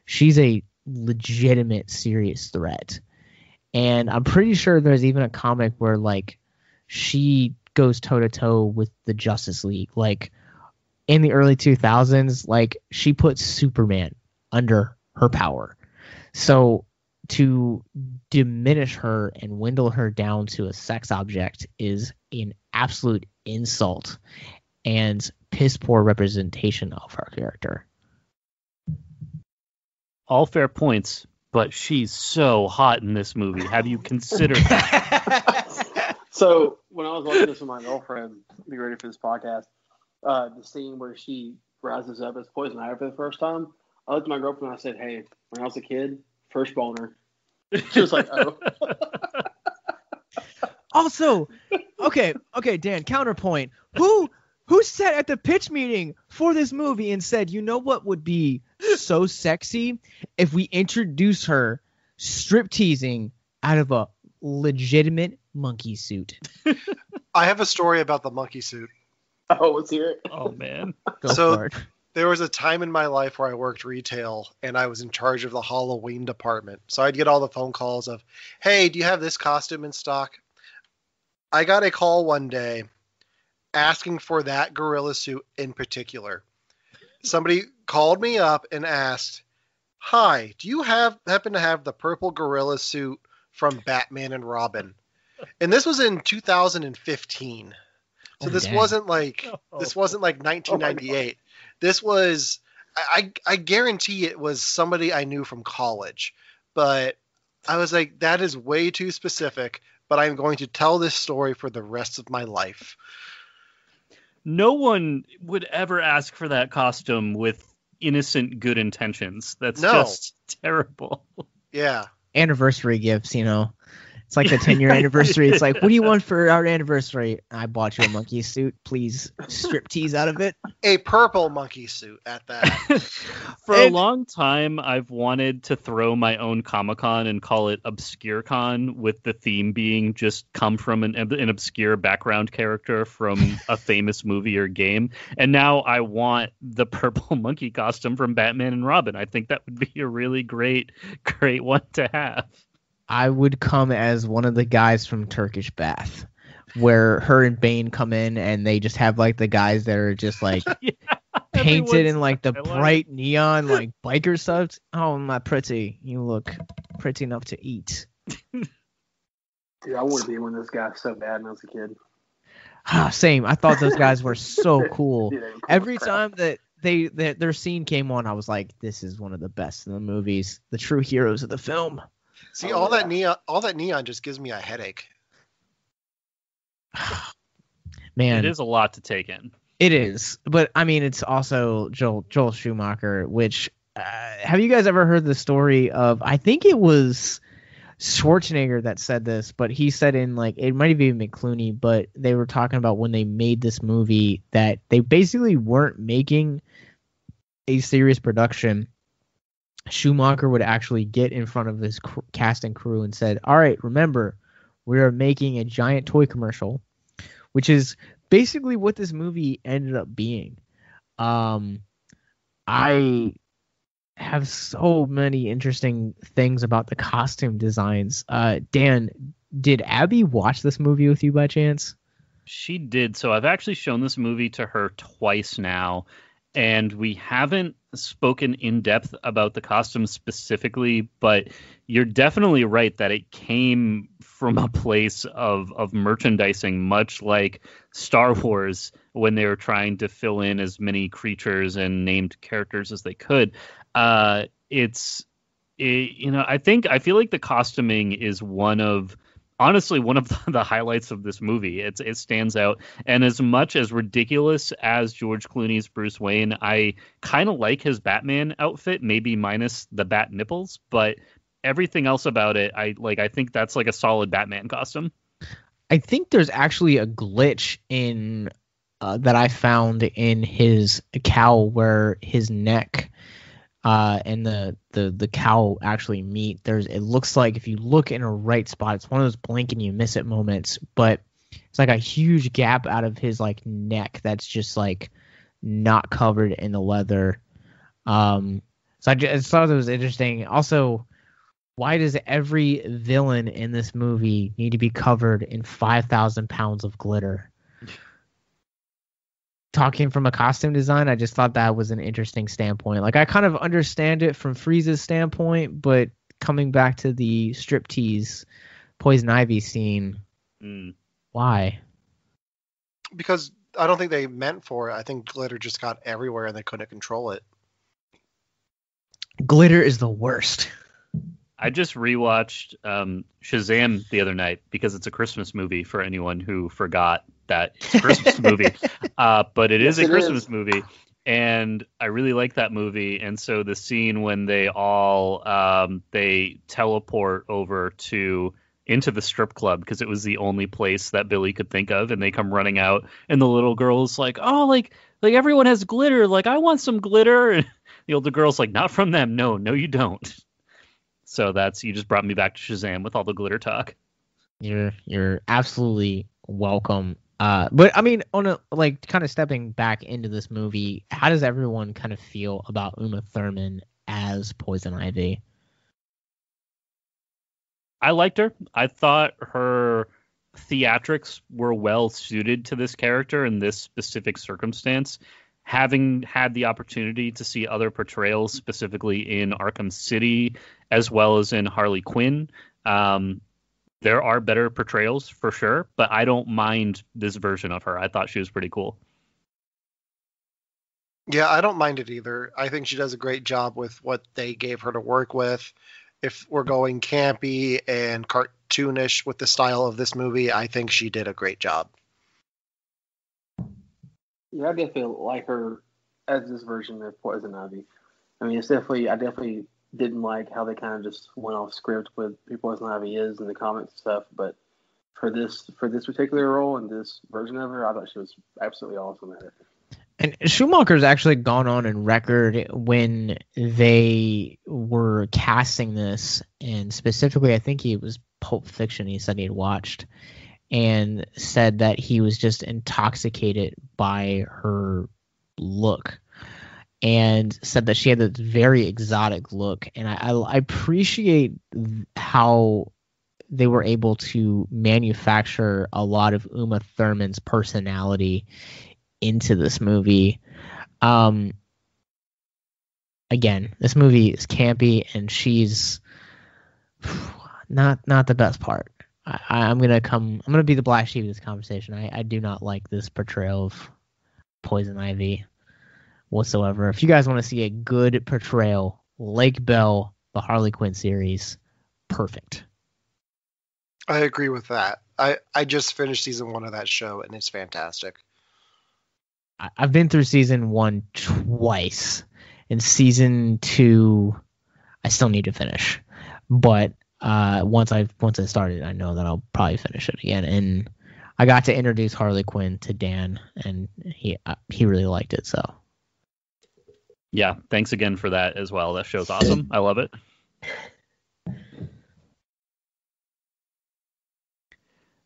she's a legitimate serious threat. And I'm pretty sure there's even a comic where like she goes toe to toe with the Justice League. Like in the early 2000s, like she put Superman under her power. So to diminish her and dwindle her down to a sex object is an absolute insult. And piss poor representation of her character. All fair points, but she's so hot in this movie. Have you considered that? So when I was watching this with my girlfriend, be ready for this podcast, the scene where she rises up as poison ivy for the first time, I looked at my girlfriend and I said, "Hey, when I was a kid, first boner." She was like, "Oh." Also, okay, Dan, counterpoint. Who sat at the pitch meeting for this movie and said, you know what would be so sexy if we introduce her strip teasing out of a legitimate monkey suit? I have a story about the monkey suit. Oh, let's hear it. Oh, man. Go So- for it. There was a time in my life where I worked retail and I was in charge of the Halloween department. So I'd get all the phone calls of, "Hey, do you have this costume in stock?" I got a call one day asking for that gorilla suit in particular. Somebody called me up and asked, "Hi, do you happen to have the purple gorilla suit from Batman and Robin?" And this was in 2015. So this dang. wasn't like 1998. This was, I guarantee it was somebody I knew from college. But I was like, that is way too specific, but I'm going to tell this story for the rest of my life. No one would ever ask for that costume with innocent good intentions. That's just terrible. Yeah. Anniversary gifts, you know. It's like the 10-year anniversary. It's like, what do you want for our anniversary? I bought you a monkey suit. Please strip tease out of it. A purple monkey suit at that. For a long time, I've wanted to throw my own Comic-Con and call it ObscureCon, with the theme being just come from an obscure background character from a famous movie or game. And now I want the purple monkey costume from Batman and Robin. I think that would be a really great one to have. I would come as one of the guys from Turkish Bath, where her and Bane come in and they just have like the guys that are just like painted in like the bright neon like biker stuff. Oh, my pretty, you look pretty enough to eat. Dude, I wanted to be one of those guys so bad when I was a kid. Same. I thought those guys were so cool. Dude, they were cool Every as crap. time that their scene came on, I was like, this is one of the best in the movies. The true heroes of the film. See, all that neon just gives me a headache. Man, It is a lot to take in. it is. But I mean, it's also Joel Schumacher, which have you guys ever heard the story of, I think it was Schwarzenegger that said this, but he said in like, it might have been McClooney, but they were talking about when they made this movie that they basically weren't making a serious production. Schumacher would actually get in front of his cast and crew and said, all right, remember, we are making a giant toy commercial, which is basically what this movie ended up being. I have so many interesting things about the costume designs. Dan, did Abby watch this movie with you by chance? She did. So I've actually shown this movie to her twice now, and we haven't spoken in depth about the costume specifically, but you're definitely right that it came from a place of merchandising, much like Star Wars when they were trying to fill in as many creatures and named characters as they could. I feel like the costuming is honestly one of the highlights of this movie. It stands out, and as much as ridiculous as George Clooney's Bruce Wayne, I kind of like his Batman outfit, maybe minus the bat nipples, but everything else about it, I think that's like a solid Batman costume. I think there's actually a glitch in that I found in his cowl where his neck and the cowl actually meet. It looks like if you look in a right spot, it's one of those blink and you miss it moments, but it's like a huge gap out of his like neck that's just like not covered in the leather. So I just thought it was interesting. Also, why does every villain in this movie need to be covered in 5,000 pounds of glitter? Talking from a costume design, I just thought that was an interesting standpoint. Like, I kind of understand it from Frieza's standpoint, but coming back to the striptease Poison Ivy scene, why? Because I don't think they meant for it. I think glitter just got everywhere and they couldn't control it. Glitter is the worst. I just rewatched Shazam the other night because it's a Christmas movie for anyone who forgot that it's a Christmas movie. But it is a Christmas movie. And I really like that movie. And so the scene when they all they teleport over into the strip club because it was the only place that Billy could think of, and they come running out, and the little girl's like, "Oh, like everyone has glitter. Like I want some glitter." And the older girl's like, "Not from them. No, you don't." So you just brought me back to Shazam with all the glitter talk. You're absolutely welcome. But I mean, on a kind of stepping back into this movie, how does everyone kind of feel about uma-thurman as Poison Ivy? I liked her. I thought her theatrics were well suited to this character in this specific circumstance. Having had the opportunity to see other portrayals, specifically in Arkham City, as well as in Harley Quinn, there are better portrayals for sure, but I don't mind this version of her. I thought she was pretty cool. Yeah, I don't mind it either. I think she does a great job with what they gave her to work with. If we're going campy and cartoonish with the style of this movie, I think she did a great job. Yeah, I definitely like her as this version of Poison Ivy. I mean, I definitely didn't like how they kind of just went off script with who Poison Ivy is in the comics and stuff. But for this particular role and this version of her, I thought she was absolutely awesome at it. And Schumacher's actually gone on in record when they were casting this, and specifically, I think it was Pulp Fiction he said he had watched, and said that he was just intoxicated by her look, and said that she had this very exotic look. And I appreciate how they were able to manufacture a lot of uma-thurman's personality into this movie. Again, this movie is campy, and she's not the best part. I'm gonna be the black sheep of this conversation. I do not like this portrayal of Poison Ivy whatsoever. If you guys want to see a good portrayal, Lake Bell, the Harley Quinn series, perfect. I agree with that. I just finished season 1 of that show, and it's fantastic. I've been through season 1 twice, and season 2 I still need to finish. But once I started, I know that I'll probably finish it again. And I got to introduce Harley Quinn to Dan, and he really liked it. So yeah, thanks again for that as well. That show's awesome. I love it.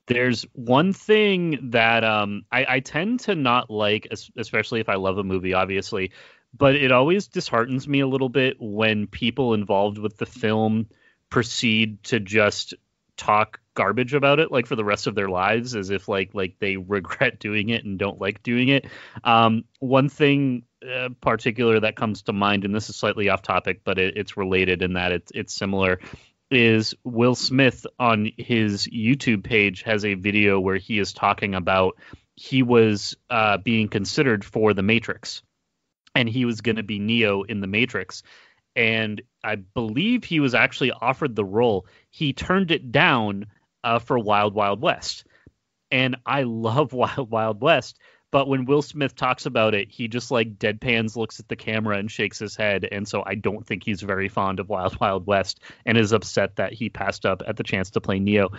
There's one thing that I tend to not like, especially if I love a movie, obviously, but it always disheartens me a little bit when people involved with the film proceed to just talk garbage about it, like for the rest of their lives, as if like they regret doing it and don't like doing it. One thing particular that comes to mind, and this is slightly off topic, but it's related in that it's similar, is Will Smith on his YouTube page has a video where he is talking about he was being considered for The Matrix, and he was going to be Neo in The Matrix. And I believe he was actually offered the role. He turned it down for Wild Wild West. And I love Wild Wild West. But when Will Smith talks about it, he just like deadpans, looks at the camera and shakes his head. And so I don't think he's very fond of Wild Wild West and is upset that he passed up at the chance to play Neo.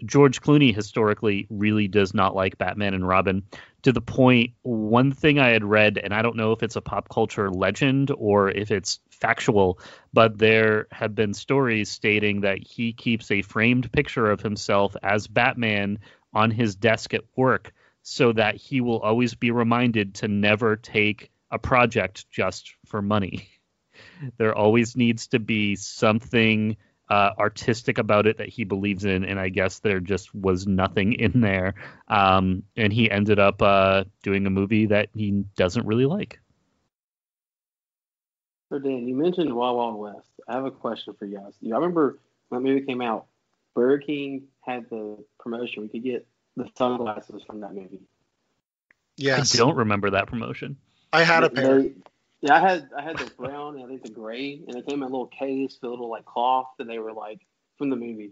George Clooney historically really does not like Batman and Robin, to the point, one thing I had read, and I don't know if it's a pop culture legend or if it's factual, but there have been stories stating that he keeps a framed picture of himself as Batman on his desk at work, so that he will always be reminded to never take a project just for money. There always needs to be something artistic about it that he believes in, and I guess there just was nothing in there. And he ended up doing a movie that he doesn't really like. So Dan, you mentioned Wild Wild West. I have a question for you guys. I remember when that movie came out, Burger King had the promotion. We could get the sunglasses from that movie. Yes. I don't remember that promotion. I had a pair. Yeah, I had the brown and I think the gray, and it came in a little case, filled with like cloth, and they were like from the movie.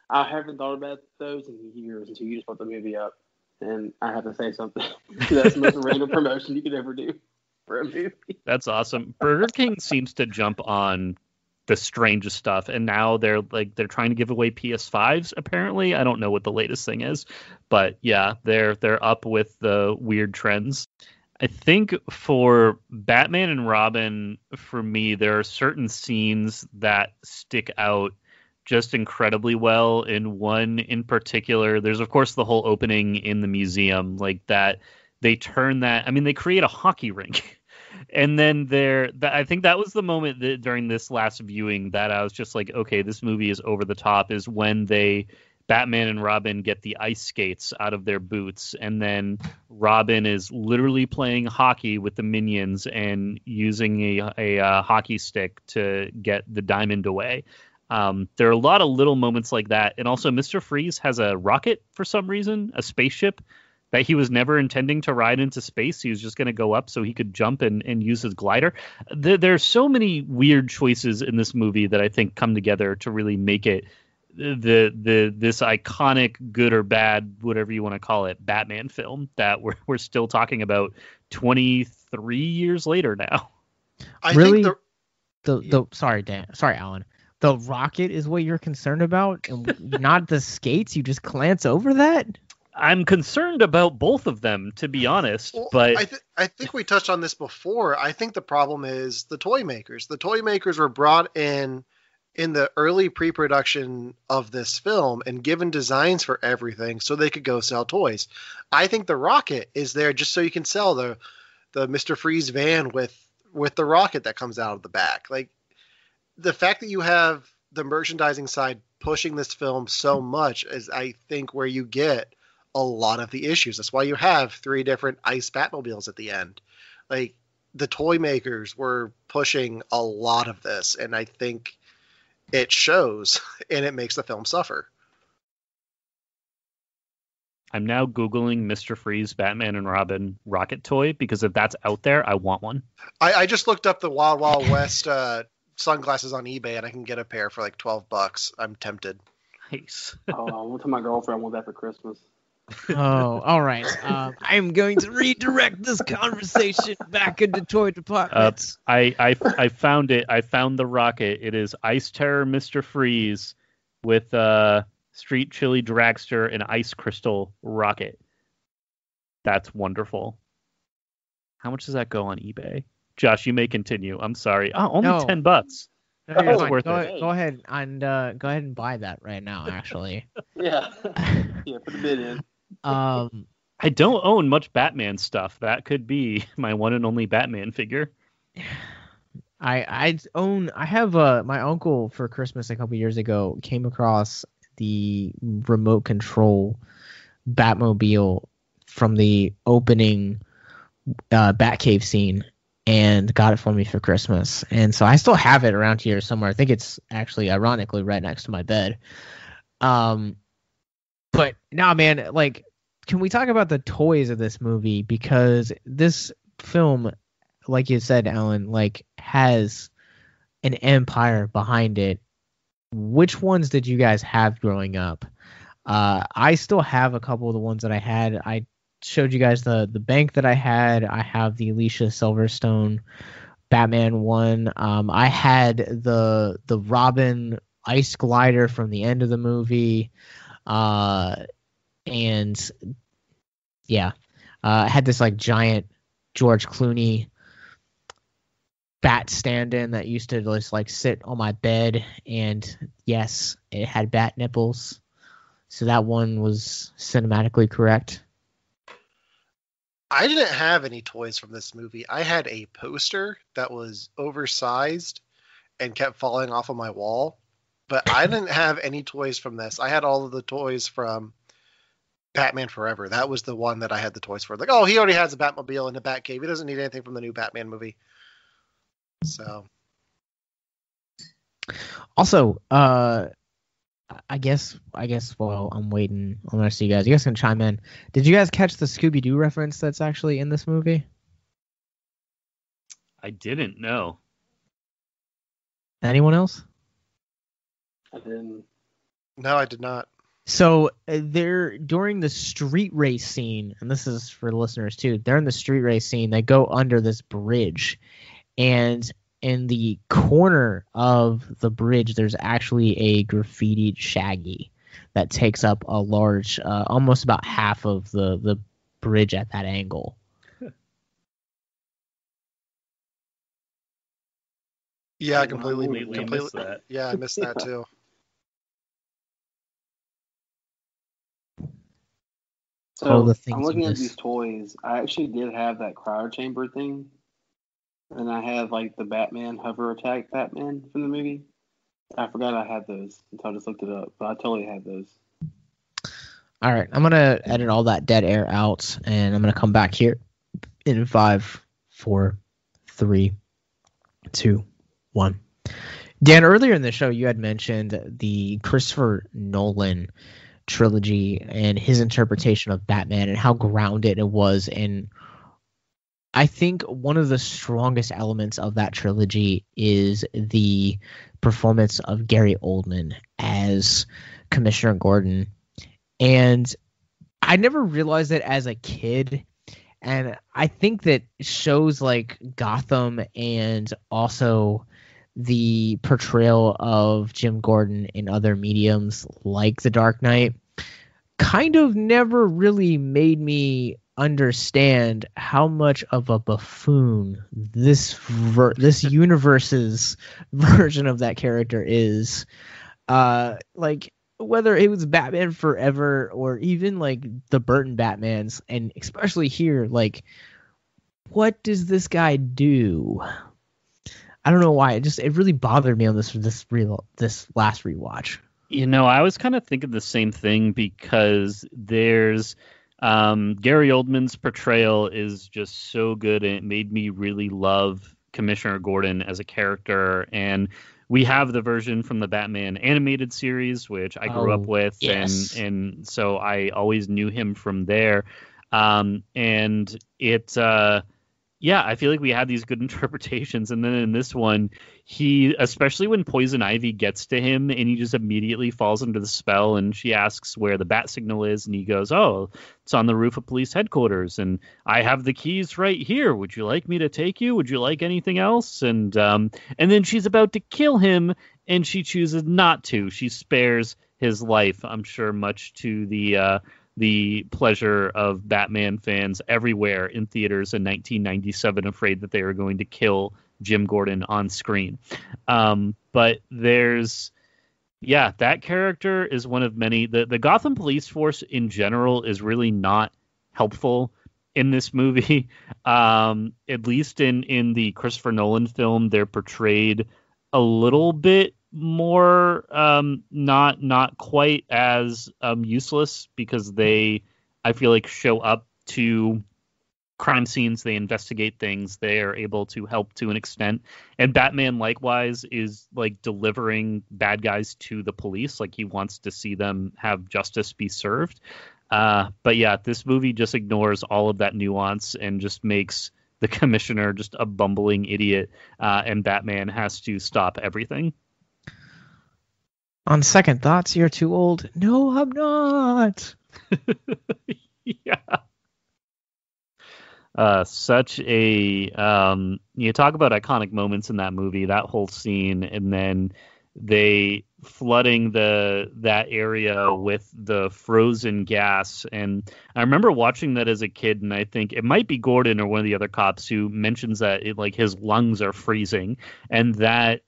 I haven't thought about those in years until you just brought the movie up, and I have to say something. That's the most random promotion you could ever do for a movie. That's awesome. Burger King seems to jump on the strangest stuff, and now they're trying to give away PS5s. Apparently, I don't know what the latest thing is, but yeah, they're up with the weird trends. I think for Batman and Robin, for me, there are certain scenes that stick out just incredibly well. In one in particular, there's of course the whole opening in the museum, like that. They turn that. I mean, they create a hockey rink, and then I think that was the moment that during this last viewing that I was just like, okay, this movie is over the top. Is when Batman and Robin get the ice skates out of their boots, and then Robin is literally playing hockey with the minions and using a hockey stick to get the diamond away. There are a lot of little moments like that, and also Mr. Freeze has a rocket for some reason, a spaceship that he was never intending to ride into space. He was just going to go up so he could jump and use his glider. There's so many weird choices in this movie that I think come together to really make it this iconic, good or bad, whatever you want to call it, Batman film that we're still talking about 23 years later now. I really think sorry Alan, the rocket is what you're concerned about and not the skates. You just glance over that. I'm concerned about both of them, to be honest. Well, but I think we touched on this before. I think the problem is the toy makers. The toy makers were brought in the early pre-production of this film and given designs for everything so they could go sell toys. I think the rocket is there just so you can sell the Mr. Freeze van with the rocket that comes out of the back. Like, the fact that you have the merchandising side pushing this film so much is, I think, where you get a lot of the issues. That's why you have 3 different ice Batmobiles at the end. Like, the toy makers were pushing a lot of this, and I think it shows, and it makes the film suffer. I'm now Googling Mr. Freeze Batman and Robin rocket toy, because if that's out there, I want one. I just looked up the Wild Wild West sunglasses on eBay, and I can get a pair for like $12. I'm tempted. Nice. Oh, I went to my girlfriend. I want that for Christmas. Oh, all right. I'm going to redirect this conversation back into toy departments. I found it. I found the rocket. It is Ice Terror Mr. Freeze with Street Chili Dragster and Ice Crystal Rocket. That's wonderful. How much does that go on eBay? Josh, you may continue. I'm sorry. Oh, only $10. No, worth it. Go ahead and buy that right now. Actually. Yeah. Yeah. Put a bid in. I don't own much Batman stuff. That could be my one and only Batman figure. I have my uncle for Christmas a couple years ago came across the remote control Batmobile from the opening Batcave scene and got it for me for Christmas. And so I still have it around here somewhere. I think it's actually ironically right next to my bed. But now, man, like, can we talk about the toys of this movie? Because this film, like you said, Alan, like, has an empire behind it. Which ones did you guys have growing up? I still have a couple of the ones that I had. I showed you guys the bank that I had. I have the Alicia Silverstone Batman one. I had the Robin ice glider from the end of the movie. And yeah, I had this like giant George Clooney bat stand-in that used to just like sit on my bed, and yes, it had bat nipples, so that one was cinematically correct. I didn't have any toys from this movie. I had a poster that was oversized and kept falling off of my wall, but I didn't have any toys from this. I had all of the toys from Batman Forever. That was the one that I had the toys for. Like, oh, he already has a Batmobile and a Batcave. He doesn't need anything from the new Batman movie. So, also, I guess. Well, I'm waiting on the rest of you guys. You guys can chime in. Did you guys catch the Scooby Doo reference that's actually in this movie? I didn't know. Anyone else? I didn't. No, I did not. So they're during the street race scene, and this is for the listeners too. They're in the street race scene. They go under this bridge, and in the corner of the bridge, there's actually a graffitied Shaggy that takes up a large, almost about half of the bridge at that angle. Yeah, I completely missed that. Yeah, I missed that too. All the So things I'm looking you at miss. these toys. I actually did have that cryo chamber thing, and I have like the Batman hover attack Batman from the movie. I forgot I had those until I just looked it up, but I totally had those. All right, I'm gonna edit all that dead air out, and I'm gonna come back here in 5, 4, 3, 2, 1. Dan, earlier in the show, you had mentioned the Christopher Nolan trilogy and his interpretation of Batman and how grounded it was. And I think one of the strongest elements of that trilogy is the performance of Gary Oldman as Commissioner Gordon. And I never realized it as a kid. And I think that shows like Gotham and also the portrayal of Jim Gordon in other mediums like The Dark Knight kind of never really made me understand how much of a buffoon this universe's version of that character is. Like whether it was Batman Forever or even like the Burton Batmans, and especially here, like what does this guy do? I don't know why. It really bothered me on this last rewatch. You know, I was kind of thinking the same thing because there's Gary Oldman's portrayal is just so good, and it made me really love Commissioner Gordon as a character. And we have the version from the Batman animated series, which I grew up with, yes. and so I always knew him from there. And it yeah, I feel like we had these good interpretations, and then in this one, he, especially when Poison Ivy gets to him, and he just immediately falls under the spell, and she asks where the bat signal is, and he goes, "Oh, it's on the roof of police headquarters, and I have the keys right here. Would you like me to take you? Would you like anything else?" And then she's about to kill him, and she chooses not to. She spares his life, I'm sure, much to the pleasure of Batman fans everywhere in theaters in 1997, afraid that they were going to kill Jim Gordon on screen. But there's, yeah, that character is one of many. The Gotham police force in general is really not helpful in this movie. At least in the Christopher Nolan film, they're portrayed a little bit more not quite as useless, because they, I feel like, show up to crime scenes, they investigate things, they are able to help to an extent, and Batman likewise is like delivering bad guys to the police, like he wants to see them have justice be served. But yeah, this movie just ignores all of that nuance and just makes the commissioner just a bumbling idiot, and Batman has to stop everything. On second thoughts, you're too old. No, I'm not. Yeah. Such a you talk about iconic moments in that movie, that whole scene, and then they flooding that area with the frozen gas. And I remember watching that as a kid, and I think it might be Gordon or one of the other cops who mentions that like his lungs are freezing, and that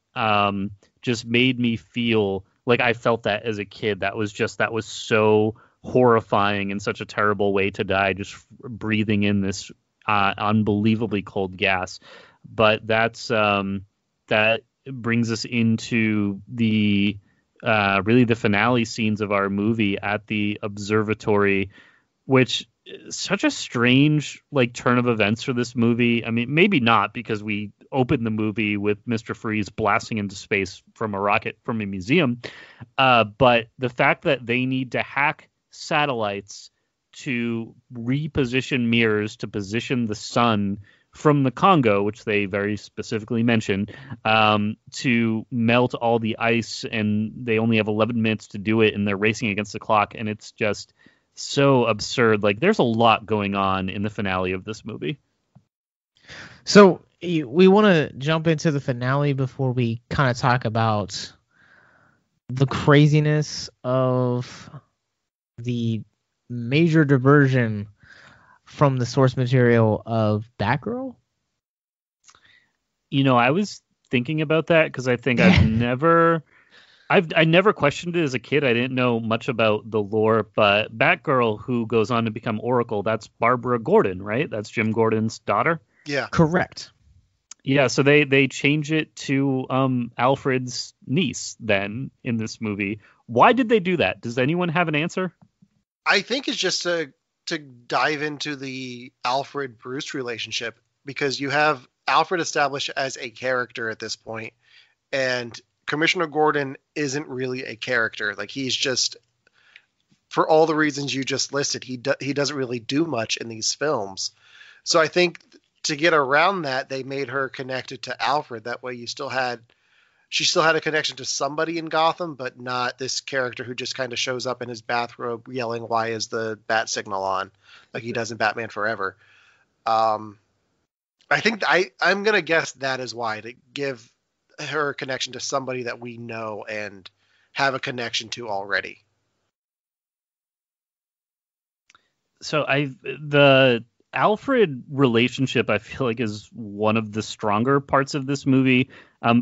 just made me feel like I felt that as a kid. That was so horrifying and such a terrible way to die, just breathing in this unbelievably cold gas. But that's that brings us into the really the finale scenes of our movie at the observatory, which is such a strange like turn of events for this movie. I mean, maybe not, because we open the movie with Mr. Freeze blasting into space from a rocket from a museum. But the fact that they need to hack satellites to reposition mirrors to position the sun from the Congo, which they very specifically mentioned, to melt all the ice, and they only have 11 minutes to do it, and they're racing against the clock, and it's just so absurd. Like, there's a lot going on in the finale of this movie. So we want to jump into the finale before we kind of talk about the craziness of the major diversion from the source material of Batgirl. You know, I was thinking about that because I think I never questioned it as a kid. I didn't know much about the lore, but Batgirl, who goes on to become Oracle, that's Barbara Gordon, right? That's Jim Gordon's daughter. Yeah, correct. Yeah, so they change it to Alfred's niece then in this movie. Why did they do that? Does anyone have an answer? I think it's just to dive into the Alfred-Bruce relationship, because you have Alfred established as a character at this point, and Commissioner Gordon isn't really a character. Like, he's just, for all the reasons you just listed, he doesn't really do much in these films. So I think to get around that, they made her connected to Alfred. That way she still had a connection to somebody in Gotham, but not this character who just kind of shows up in his bathrobe yelling, "Why is the bat signal on?" like he does in Batman Forever. I think I'm going to guess that is why, to give her a connection to somebody that we know and have a connection to already. So the Alfred relationship, I feel like, is one of the stronger parts of this movie.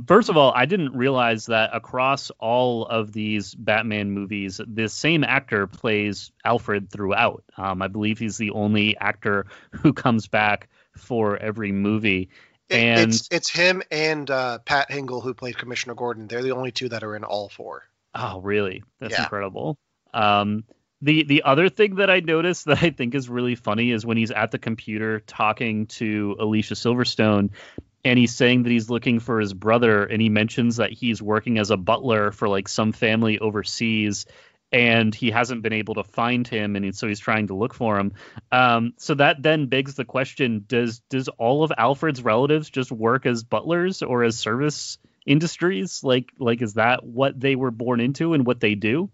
First of all, I didn't realize that across all of these Batman movies, this same actor plays Alfred throughout. I believe he's the only actor who comes back for every movie. And it's him and Pat Hingle, who played Commissioner Gordon. They're the only two that are in all four. Oh, really? That's incredible. The other thing that I noticed that I think is really funny is when he's at the computer talking to Alicia Silverstone, and he's saying that he's looking for his brother, and he mentions that he's working as a butler for like some family overseas, and he hasn't been able to find him, and so he's trying to look for him. So that then begs the question, does all of Alfred's relatives just work as butlers or as service industries? Like is that what they were born into and what they do?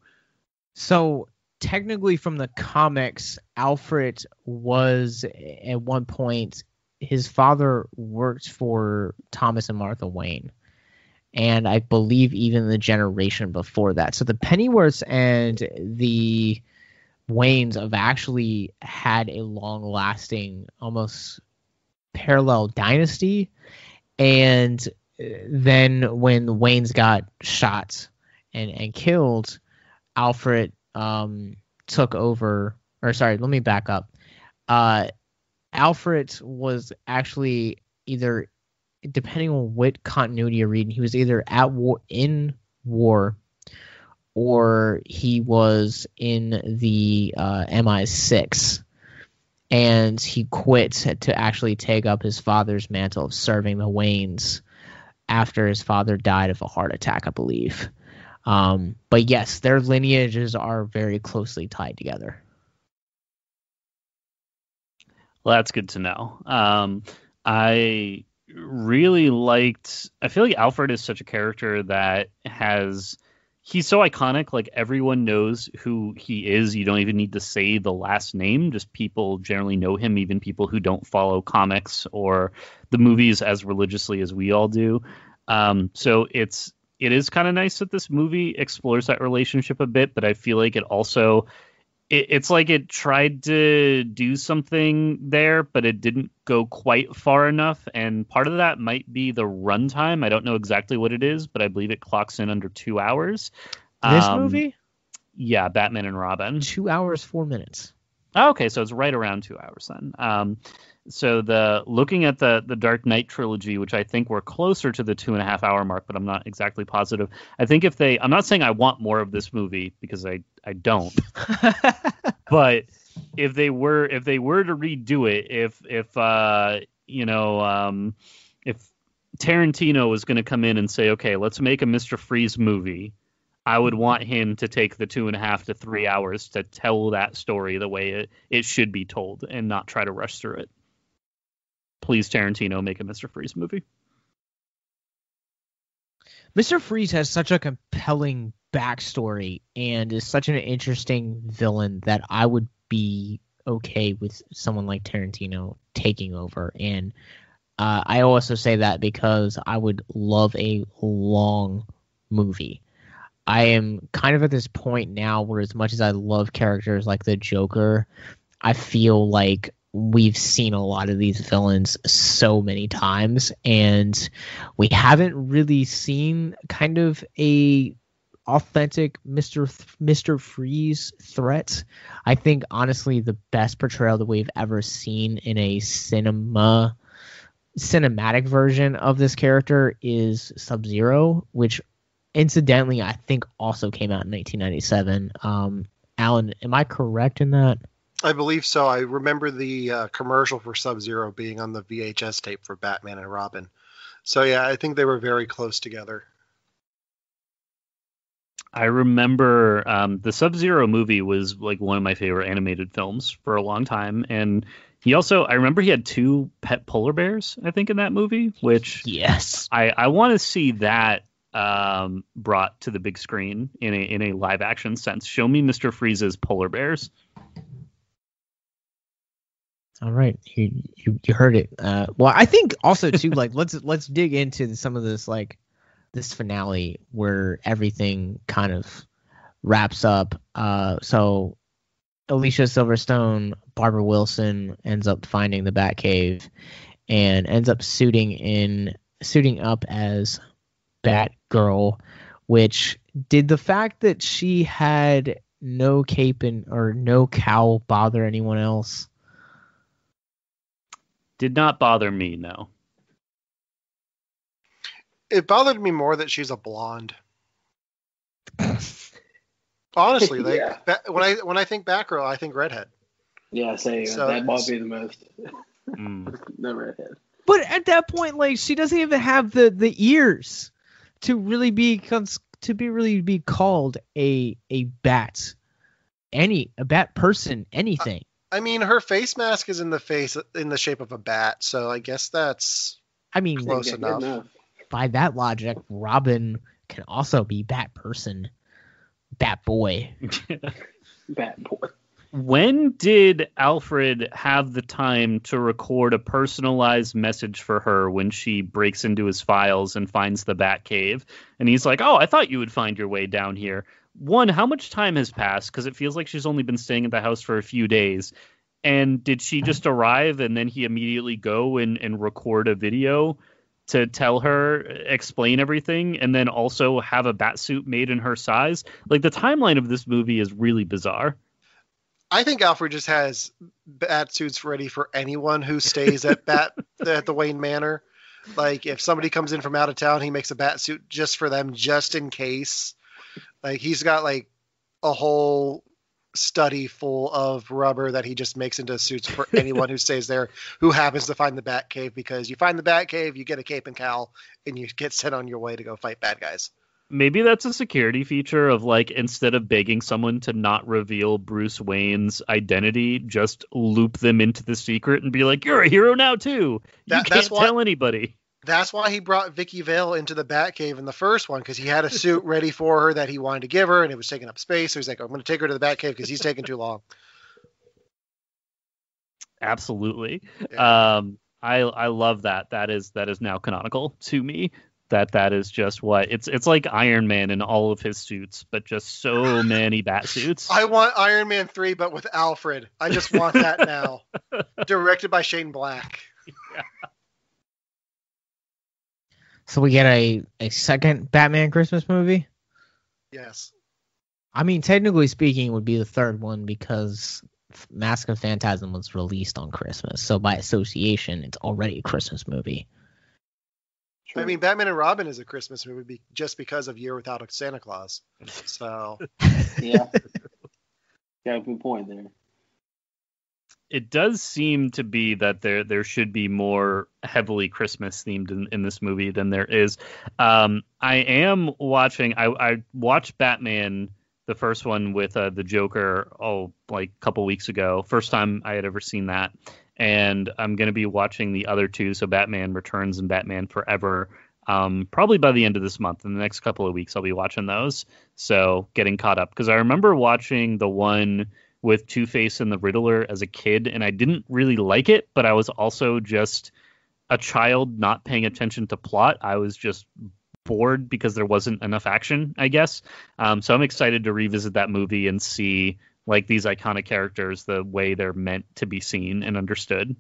So technically, from the comics, Alfred was at one point, his father worked for Thomas and Martha Wayne, and I believe even the generation before that. So the Pennyworths and the Waynes have actually had a long-lasting, almost parallel dynasty. And then when the Waynes got shot and killed, Alfred took over. Or sorry, let me back up. Alfred was actually either, depending on what continuity you're reading, he was either at war, in war, or he was in the MI6, and he quit to actually take up his father's mantle of serving the Waynes after his father died of a heart attack, I believe. But yes, their lineages are very closely tied together. Well, that's good to know. I really liked, I feel like Alfred is such a character that he's so iconic. Like, everyone knows who he is. You don't even need to say the last name. Just people generally know him, even people who don't follow comics or the movies as religiously as we all do. So it is kind of nice that this movie explores that relationship a bit, but I feel like it also, it's like it tried to do something there, but it didn't go quite far enough. And part of that might be the runtime. I don't know exactly what it is, but I believe it clocks in under 2 hours. This movie? Yeah, Batman and Robin. 2 hours, 4 minutes. Oh, okay, so it's right around 2 hours then. So looking at the Dark Knight trilogy, which I think we're closer to the 2.5 hour mark, but I'm not exactly positive. I think I'm not saying I want more of this movie, because I don't. But if they were to redo it, if Tarantino was going to come in and say, okay, let's make a Mr. Freeze movie, I would want him to take the 2.5 to 3 hours to tell that story the way it should be told and not try to rush through it. Please, Tarantino, make a Mr. Freeze movie. Mr. Freeze has such a compelling backstory and is such an interesting villain that I would be okay with someone like Tarantino taking over. And I also say that because I would love a long movie. I am kind of at this point now where, as much as I love characters like the Joker, I feel like we've seen a lot of these villains so many times, and we haven't really seen kind of a authentic Mr. Freeze threat. I think, honestly, the best portrayal that we've ever seen in a cinematic version of this character is Sub-Zero, which incidentally I think also came out in 1997. Alan, am I correct in that? I believe so. I remember the commercial for Sub-Zero being on the VHS tape for Batman and Robin. So yeah, I think they were very close together. I remember the Sub-Zero movie was like one of my favorite animated films for a long time. And I remember he had 2 pet polar bears, I think, in that movie, which yes, I want to see that brought to the big screen in a live action sense. Show me Mr. Freeze's polar bears. All right, you heard it. Well, I think also too, like let's dig into some of this, like this finale where everything kind of wraps up. So Alicia Silverstone, Barbara Wilson ends up finding the Batcave and ends up suiting up as Batgirl, which did the fact that she had no cape or no cowl bother anyone else? Did not bother me, no. It bothered me more that she's a blonde. Honestly, like Yeah. when I think Batgirl, I think redhead. Yeah, same. So That bothered me the most. Mm. The redhead. But at that point, like, she doesn't even have the ears to really be called a bat, a bat person, anything. I mean, her face mask is in the shape of a bat, so I guess that's close Yeah, enough. good enough. By that logic, Robin can also be bat person, bat boy. Bad boy. When did Alfred have the time to record a personalized message for her when she breaks into his files and finds the Batcave? And he's like, oh, I thought you would find your way down here. One, how much time has passed? Because it feels like she's only been staying at the house for a few days. And did she just arrive and then he immediately go and record a video to tell her, explain everything, and then also have a batsuit made in her size? Like, the timeline of this movie is really bizarre. I think Alfred just has bat suits ready for anyone who stays at the Wayne Manor. Like, if somebody comes in from out of town, he makes a bat suit just for them, just in case. Like, he's got like a whole study full of rubber that he just makes into suits for anyone who stays there who happens to find the Batcave, because you find the Batcave, you get a cape and cowl, and you get sent on your way to go fight bad guys. Maybe that's a security feature of, like, instead of begging someone to not reveal Bruce Wayne's identity, just loop them into the secret and be like, you're a hero now too. You can't tell anybody. That's why he brought Vicky Vale into the Batcave in the first one, because he had a suit ready for her that he wanted to give her, and it was taking up space. So he's like, I'm going to take her to the Batcave because he's taking too long. Absolutely. Yeah. I love that. That is now canonical to me. That is just what it's like Iron Man in all of his suits, but just so many bat suits. I want Iron Man 3, but with Alfred. I just want that now. Directed by Shane Black. Yeah. So we get a second Batman Christmas movie? Yes. I mean, technically speaking, it would be the third one because Mask of Phantasm was released on Christmas. So by association, it's already a Christmas movie. True. I mean, Batman and Robin is a Christmas movie just because of Year Without a Santa Claus. So Yeah. Yeah, good point there. it does seem to be that there should be more heavily Christmas themed in this movie than there is. I am watching. I watched Batman, the first one with the Joker, like a couple weeks ago. First time I had ever seen that, and I'm going to be watching the other two, so Batman Returns and Batman Forever. Probably by the end of this month. In the next couple of weeks, I'll be watching those. So getting caught up, because I remember watching the one with Two-Face and the Riddler as a kid, and I didn't really like it, but I was also just a child not paying attention to plot. I was just bored because there wasn't enough action, I guess. So I'm excited to revisit that movie and see like these iconic characters the way they're meant to be seen and understood.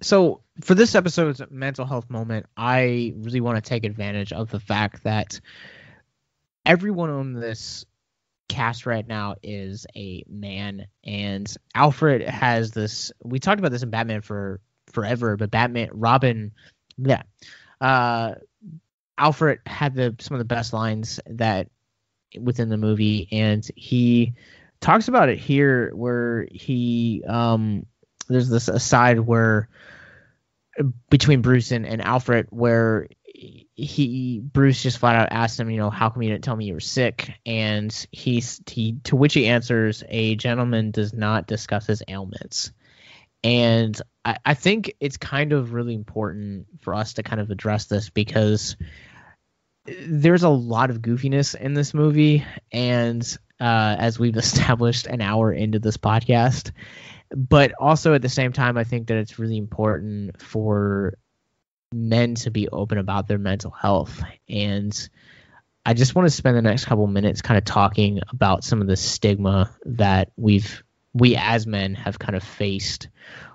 So for this episode's mental health moment, I really want to take advantage of the fact that everyone on this cast right now is a man, and Alfred has this. We talked about this in Batman Forever, but Alfred had some of the best lines that within the movie, and he talks about it here, where he there's this aside where between Bruce and Alfred, where Bruce just flat out asked him, how come you didn't tell me you were sick? And he to which he answers, a gentleman does not discuss his ailments. And I think it's kind of really important for us to kind of address this, because there's a lot of goofiness in this movie, and as we've established an hour into this podcast, but also at the same time, I think that it's really important for men to be open about their mental health. And I just want to spend the next couple minutes kind of talking about some of the stigma that we as men have kind of faced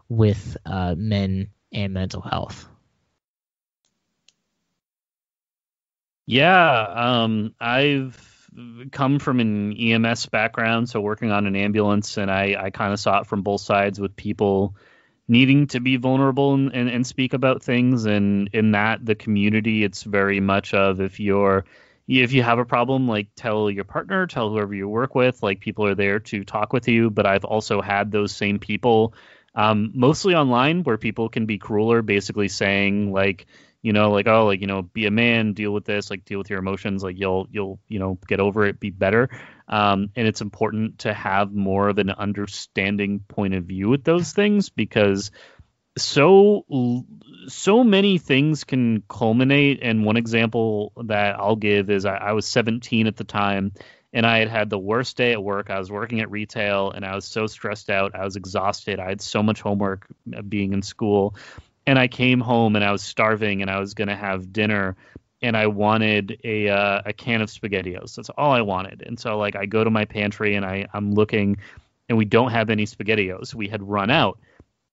with men and mental health. Yeah, I've come from an EMS background, so working on an ambulance, and I kind of saw it from both sides, with people needing to be vulnerable and speak about things. And in that, the community, it's very much of, if you have a problem, like tell your partner, tell whoever you work with, like people are there to talk with you. But I've also had those same people, mostly online, where people can be crueler, basically saying like, be a man, deal with this, like deal with your emotions, like you'll get over it, be better. And it's important to have more of an understanding point of view with those things, because so many things can culminate. And one example that I'll give is I was 17 at the time, and I had the worst day at work. I was working at retail, and I was so stressed out. I was exhausted. I had so much homework being in school. And I came home and I was starving, and I was going to have dinner, and I wanted a can of SpaghettiOs. That's all I wanted. And so like I go to my pantry, and I'm looking, and we don't have any SpaghettiOs. We had run out.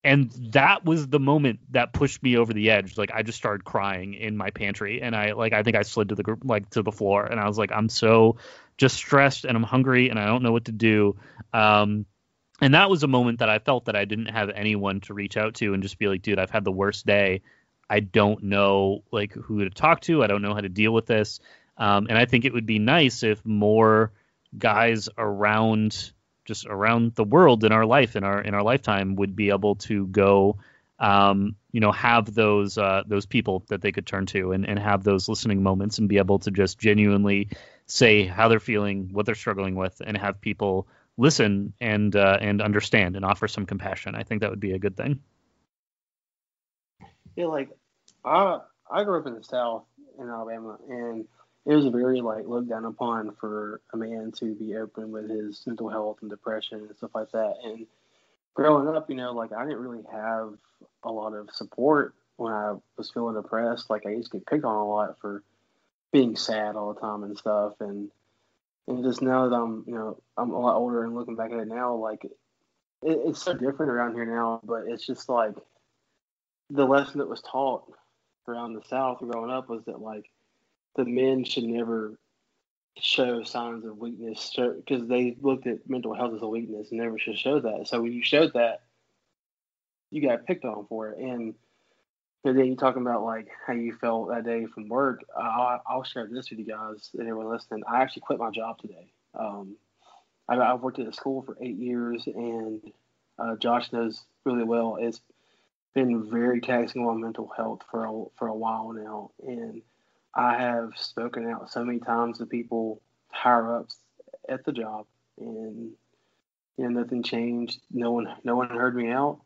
And that was the moment that pushed me over the edge. Like I just started crying in my pantry, and I think I slid to the floor, and I was like, I'm so just stressed, and I'm hungry, and I don't know what to do. And that was a moment that I felt that I didn't have anyone to reach out to and just be like, dude, I've had the worst day. I don't know like who to talk to. I don't know how to deal with this. And I think it would be nice if more guys around the world in our life, in our lifetime, would be able to go, have those people that they could turn to and have those listening moments, and be able to just genuinely say how they're feeling, what they're struggling with, and have people listen and understand and offer some compassion. I think that would be a good thing. Yeah, like I grew up in the South in Alabama, and it was very like looked down upon for a man to be open with his mental health and depression and stuff like that. And growing up, like I didn't really have a lot of support when I was feeling depressed. Like I used to get picked on a lot for being sad all the time and stuff. And just now that I'm a lot older and looking back at it now, like it's so different around here now. But it's just like the lesson that was taught around the South growing up was that like the men should never show signs of weakness, because they looked at mental health as a weakness and never should show that. So when you showed that, you got picked on for it. And then you talking about like how you felt that day from work. I'll share this with you guys and everyone listening. I actually quit my job today. I've worked at a school for 8 years, and Josh knows really well. It's been very taxing on mental health for a while now, and I have spoken out so many times to people higher ups at the job, and nothing changed. No one heard me out,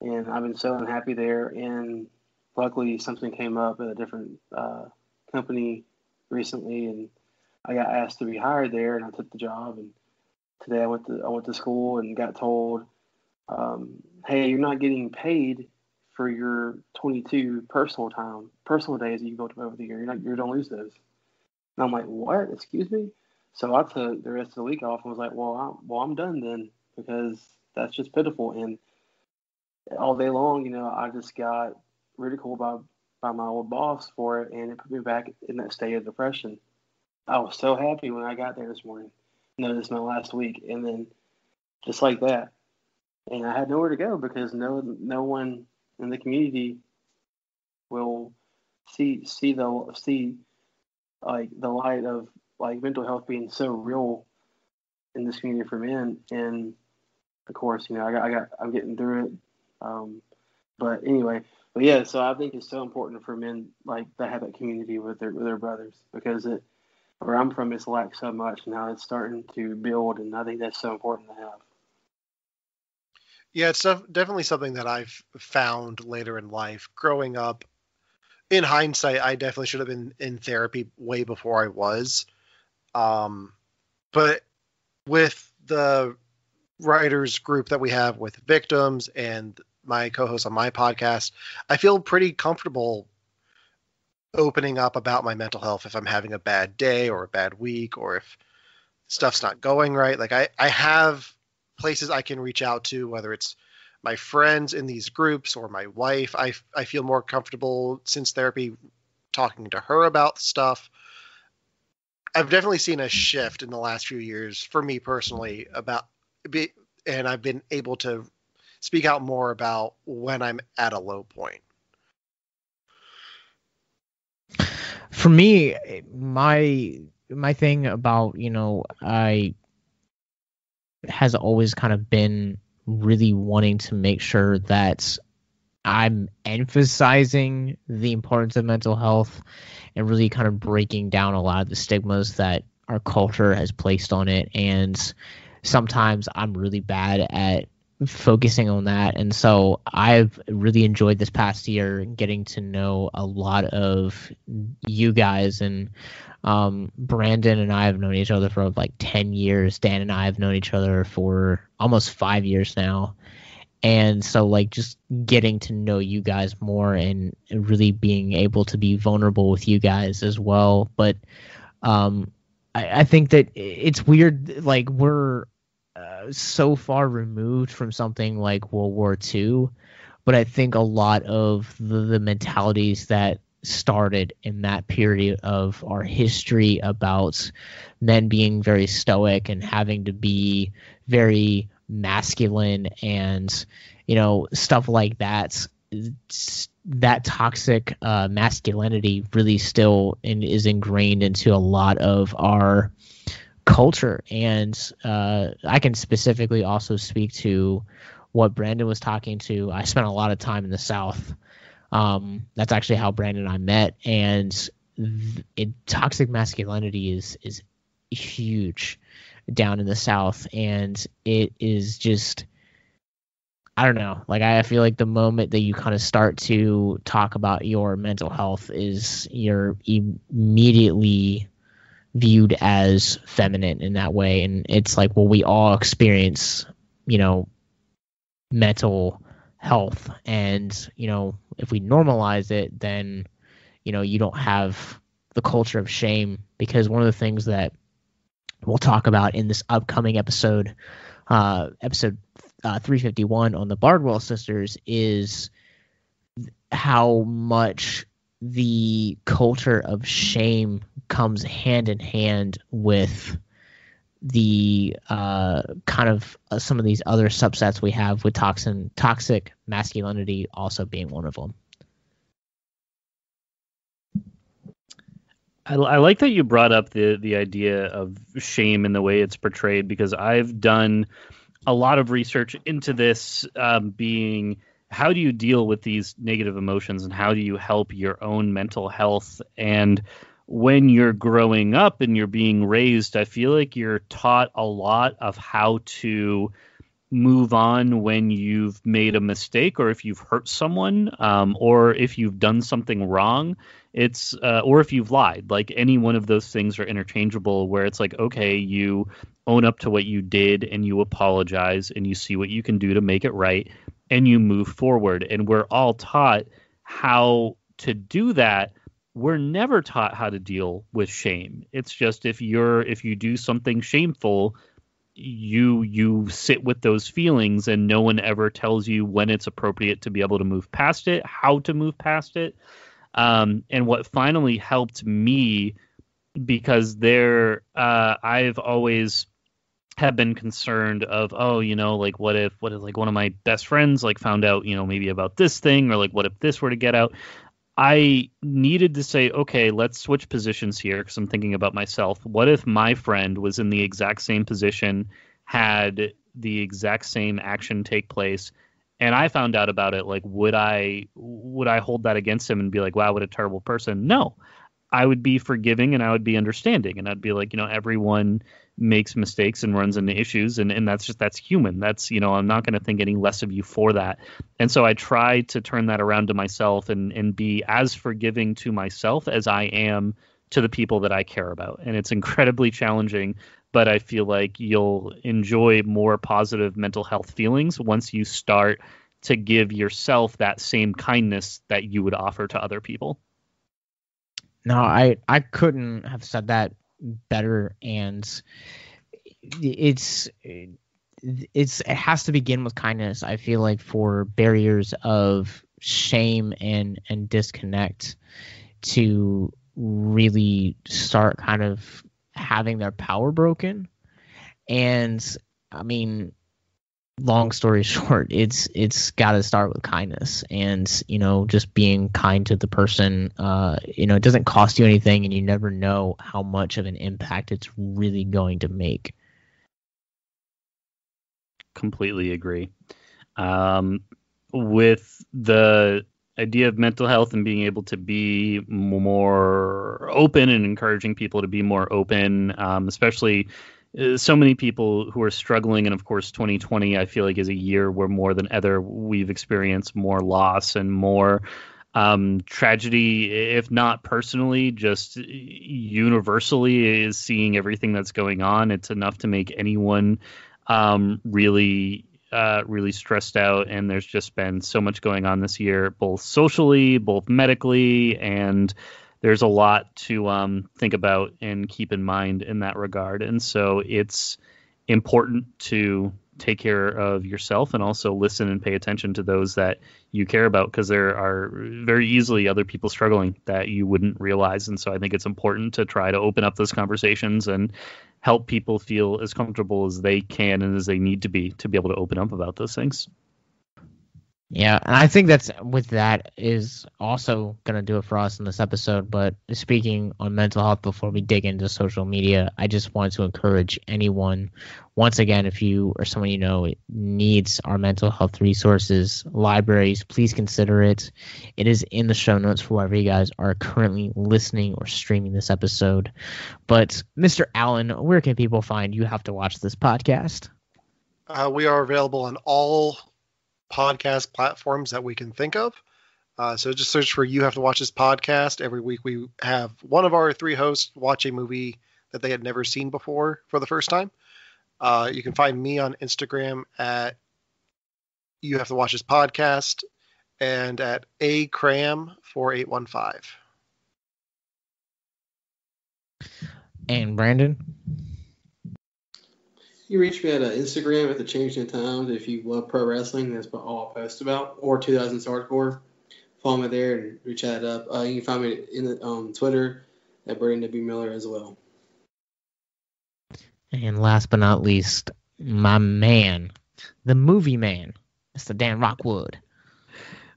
and I've been so unhappy there. And luckily, something came up at a different company recently, and I got asked to be hired there, and I took the job. And today I went to school and got told, "Hey, you're not getting paid for your 22 personal days that you built up over the year. You're gonna lose those." And I'm like, "What? Excuse me?" So I took the rest of the week off and was like, I'm done then, because that's just pitiful. And all day long, I just got ridiculed by my old boss for it, and it put me back in that state of depression. I was so happy when I got there this morning. This is my last week, and then just like that, and I had nowhere to go because no one in the community will see like the light of like mental health being so real in this community for men. And of course, I'm getting through it. But anyway, yeah. So I think it's so important for men like to have that community with their brothers, because where I'm from, it's lacked so much. Now it's starting to build, and I think that's so important to have. Yeah, it's definitely something that I've found later in life. Growing up, in hindsight, I definitely should have been in therapy way before I was. But with the writers group that we have with victims and my co-host on my podcast, I feel pretty comfortable opening up about my mental health if I'm having a bad day or a bad week, or if stuff's not going right. Like I have places I can reach out to, whether it's my friends in these groups or my wife. I feel more comfortable since therapy talking to her about stuff. I've definitely seen a shift in the last few years for me personally and I've been able to speak out more about when I'm at a low point. For me, my thing about, I has always kind of been really wanting to make sure that I'm emphasizing the importance of mental health and really kind of breaking down a lot of the stigmas that our culture has placed on it. And sometimes I'm really bad at focusing on that. And so I've really enjoyed this past year getting to know a lot of you guys. And Brandon and I have known each other for like 10 years. Dan and I have known each other for almost 5 years now. And so like just getting to know you guys more and really being able to be vulnerable with you guys as well. But I think that it's weird, like we're so far removed from something like World War II, but I think a lot of the mentalities that started in that period of our history about men being very stoic and having to be very masculine and stuff like that toxic masculinity really still is ingrained into a lot of our culture. And I can specifically also speak to what Brandon was talking to. I spent a lot of time in the South. That's actually how Brandon and I met, and toxic masculinity is huge down in the South, and it is just, I don't know, like I feel like the moment that you kind of start to talk about your mental health is you're immediately viewed as feminine in that way. And it's like, well, we all experience mental health, and if we normalize it, then you don't have the culture of shame. Because one of the things that we'll talk about in this upcoming episode 351 on the Bardwell sisters, is how much the culture of shame comes hand in hand with the kind of some of these other subsets we have, with toxic masculinity also being one of them. I like that you brought up the idea of shame and the way it's portrayed, because I've done a lot of research into this, being how do you deal with these negative emotions and how do you help your own mental health? And when you're growing up and you're being raised, I feel like you're taught a lot of how to move on when you've made a mistake, or if you've hurt someone, or if you've done something wrong. It's or if you've lied. Like, any one of those things are interchangeable, where it's like, okay, you own up to what you did and you apologize and you see what you can do to make it right and you move forward. And we're all taught how to do that. We're never taught how to deal with shame. It's just, if you do something shameful, you sit with those feelings, and no one ever tells you when it's appropriate to be able to move past it, how to move past it. And what finally helped me, because I've always have been concerned of, like, what if like one of my best friends like found out, maybe about this thing, or like, what if this were to get out? I needed to say, okay, let's switch positions here, because I'm thinking about myself. What if my friend was in the exact same position, had the exact same action take place, and I found out about it? Like, would I hold that against him and be like, wow, what a terrible person? No. I would be forgiving and I would be understanding, and I'd be like, everyone makes mistakes and runs into issues, and that's human. That's, I'm not going to think any less of you for that. And so I try to turn that around to myself and be as forgiving to myself as I am to the people that I care about. And it's incredibly challenging, but I feel like you'll enjoy more positive mental health feelings once you start to give yourself that same kindness that you would offer to other people. No, I couldn't have said that better, and it has to begin with kindness. I feel like for barriers of shame and disconnect to really start kind of having their power broken. And I mean, long story short, it's got to start with kindness, and just being kind to the person. It doesn't cost you anything, and you never know how much of an impact it's really going to make. Completely agree. With the idea of mental health and being able to be more open and encouraging people to be more open, especially so many people who are struggling. And of course, 2020, I feel like, is a year where more than ever we've experienced more loss and more tragedy, if not personally, just universally, is seeing everything that's going on. It's enough to make anyone really stressed out. And there's just been so much going on this year, both socially, both medically, and there's a lot to think about and keep in mind in that regard. And so it's important to take care of yourself and also listen and pay attention to those that you care about, because there are very easily other people struggling that you wouldn't realize. And so I think it's important to try to open up those conversations and help people feel as comfortable as they can and as they need to be able to open up about those things. Yeah, and I think that is also going to do it for us in this episode. But speaking on mental health, before we dig into social media, I just want to encourage anyone, once again, if you or someone needs our mental health resources, libraries, please consider it. It is in the show notes for wherever you guys are currently listening or streaming this episode. But Mr. Allen, where can people find You Have to Watch This podcast? We are available on all podcast platforms that we can think of. So just search for You Have to Watch This podcast. Every week we have one of our three hosts watch a movie that they had never seen before for the first time. You can find me on Instagram at You Have to Watch This podcast and at acram4815. And Brandon? You reach me at Instagram at the Changing Times if you love pro wrestling. That's all I post about. Or 2000s Hardcore. Follow me there and we chat up. You can find me on Twitter at Brandon W. Miller as well. And last but not least, my man, the movie man, Mr. Dan Rockwood.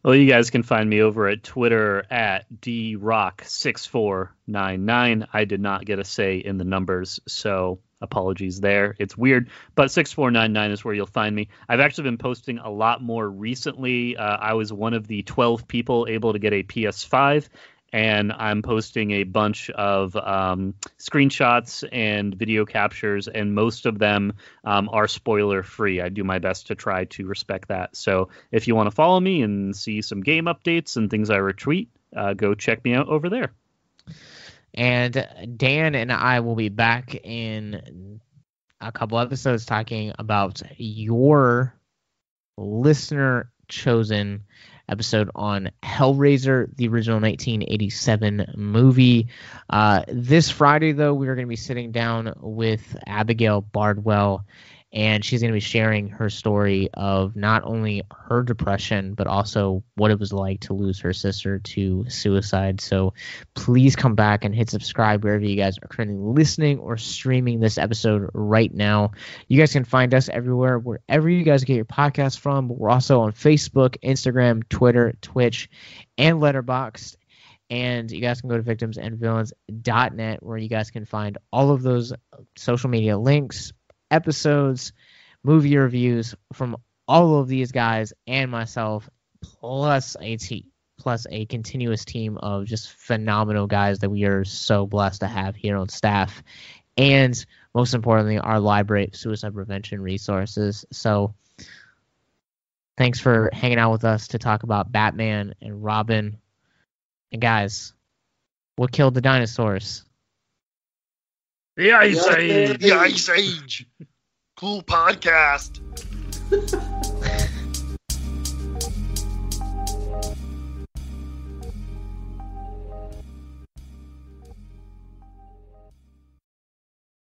Well, you guys can find me over at Twitter at drock6499. I did not get a say in the numbers, so apologies there. It's weird, but 6499 is where you'll find me. I've actually been posting a lot more recently. I was one of the 12 people able to get a PS5, and I'm posting a bunch of screenshots and video captures, and most of them are spoiler free. I do my best to try to respect that. So if you want to follow me and see some game updates and things I retweet, go check me out over there. And Dan and I will be back in a couple episodes talking about your listener-chosen episode on Hellraiser, the original 1987 movie. This Friday, though, we're going to be sitting down with Abigail Bardwell, and she's going to be sharing her story of not only her depression, but also what it was like to lose her sister to suicide. So please come back and hit subscribe wherever you guys are currently listening or streaming this episode right now. You guys can find us everywhere, wherever you guys get your podcasts from. We're also on Facebook, Instagram, Twitter, Twitch, and Letterboxd. And you guys can go to victimsandvillains.net, where you guys can find all of those social media links, episodes, movie reviews from all of these guys and myself, plus a continuous team of just phenomenal guys that we are so blessed to have here on staff, and most importantly, our library of suicide prevention resources. So thanks for hanging out with us to talk about Batman and Robin. And guys, what killed the dinosaurs? The Ice Age. The Ice Age. Cool podcast.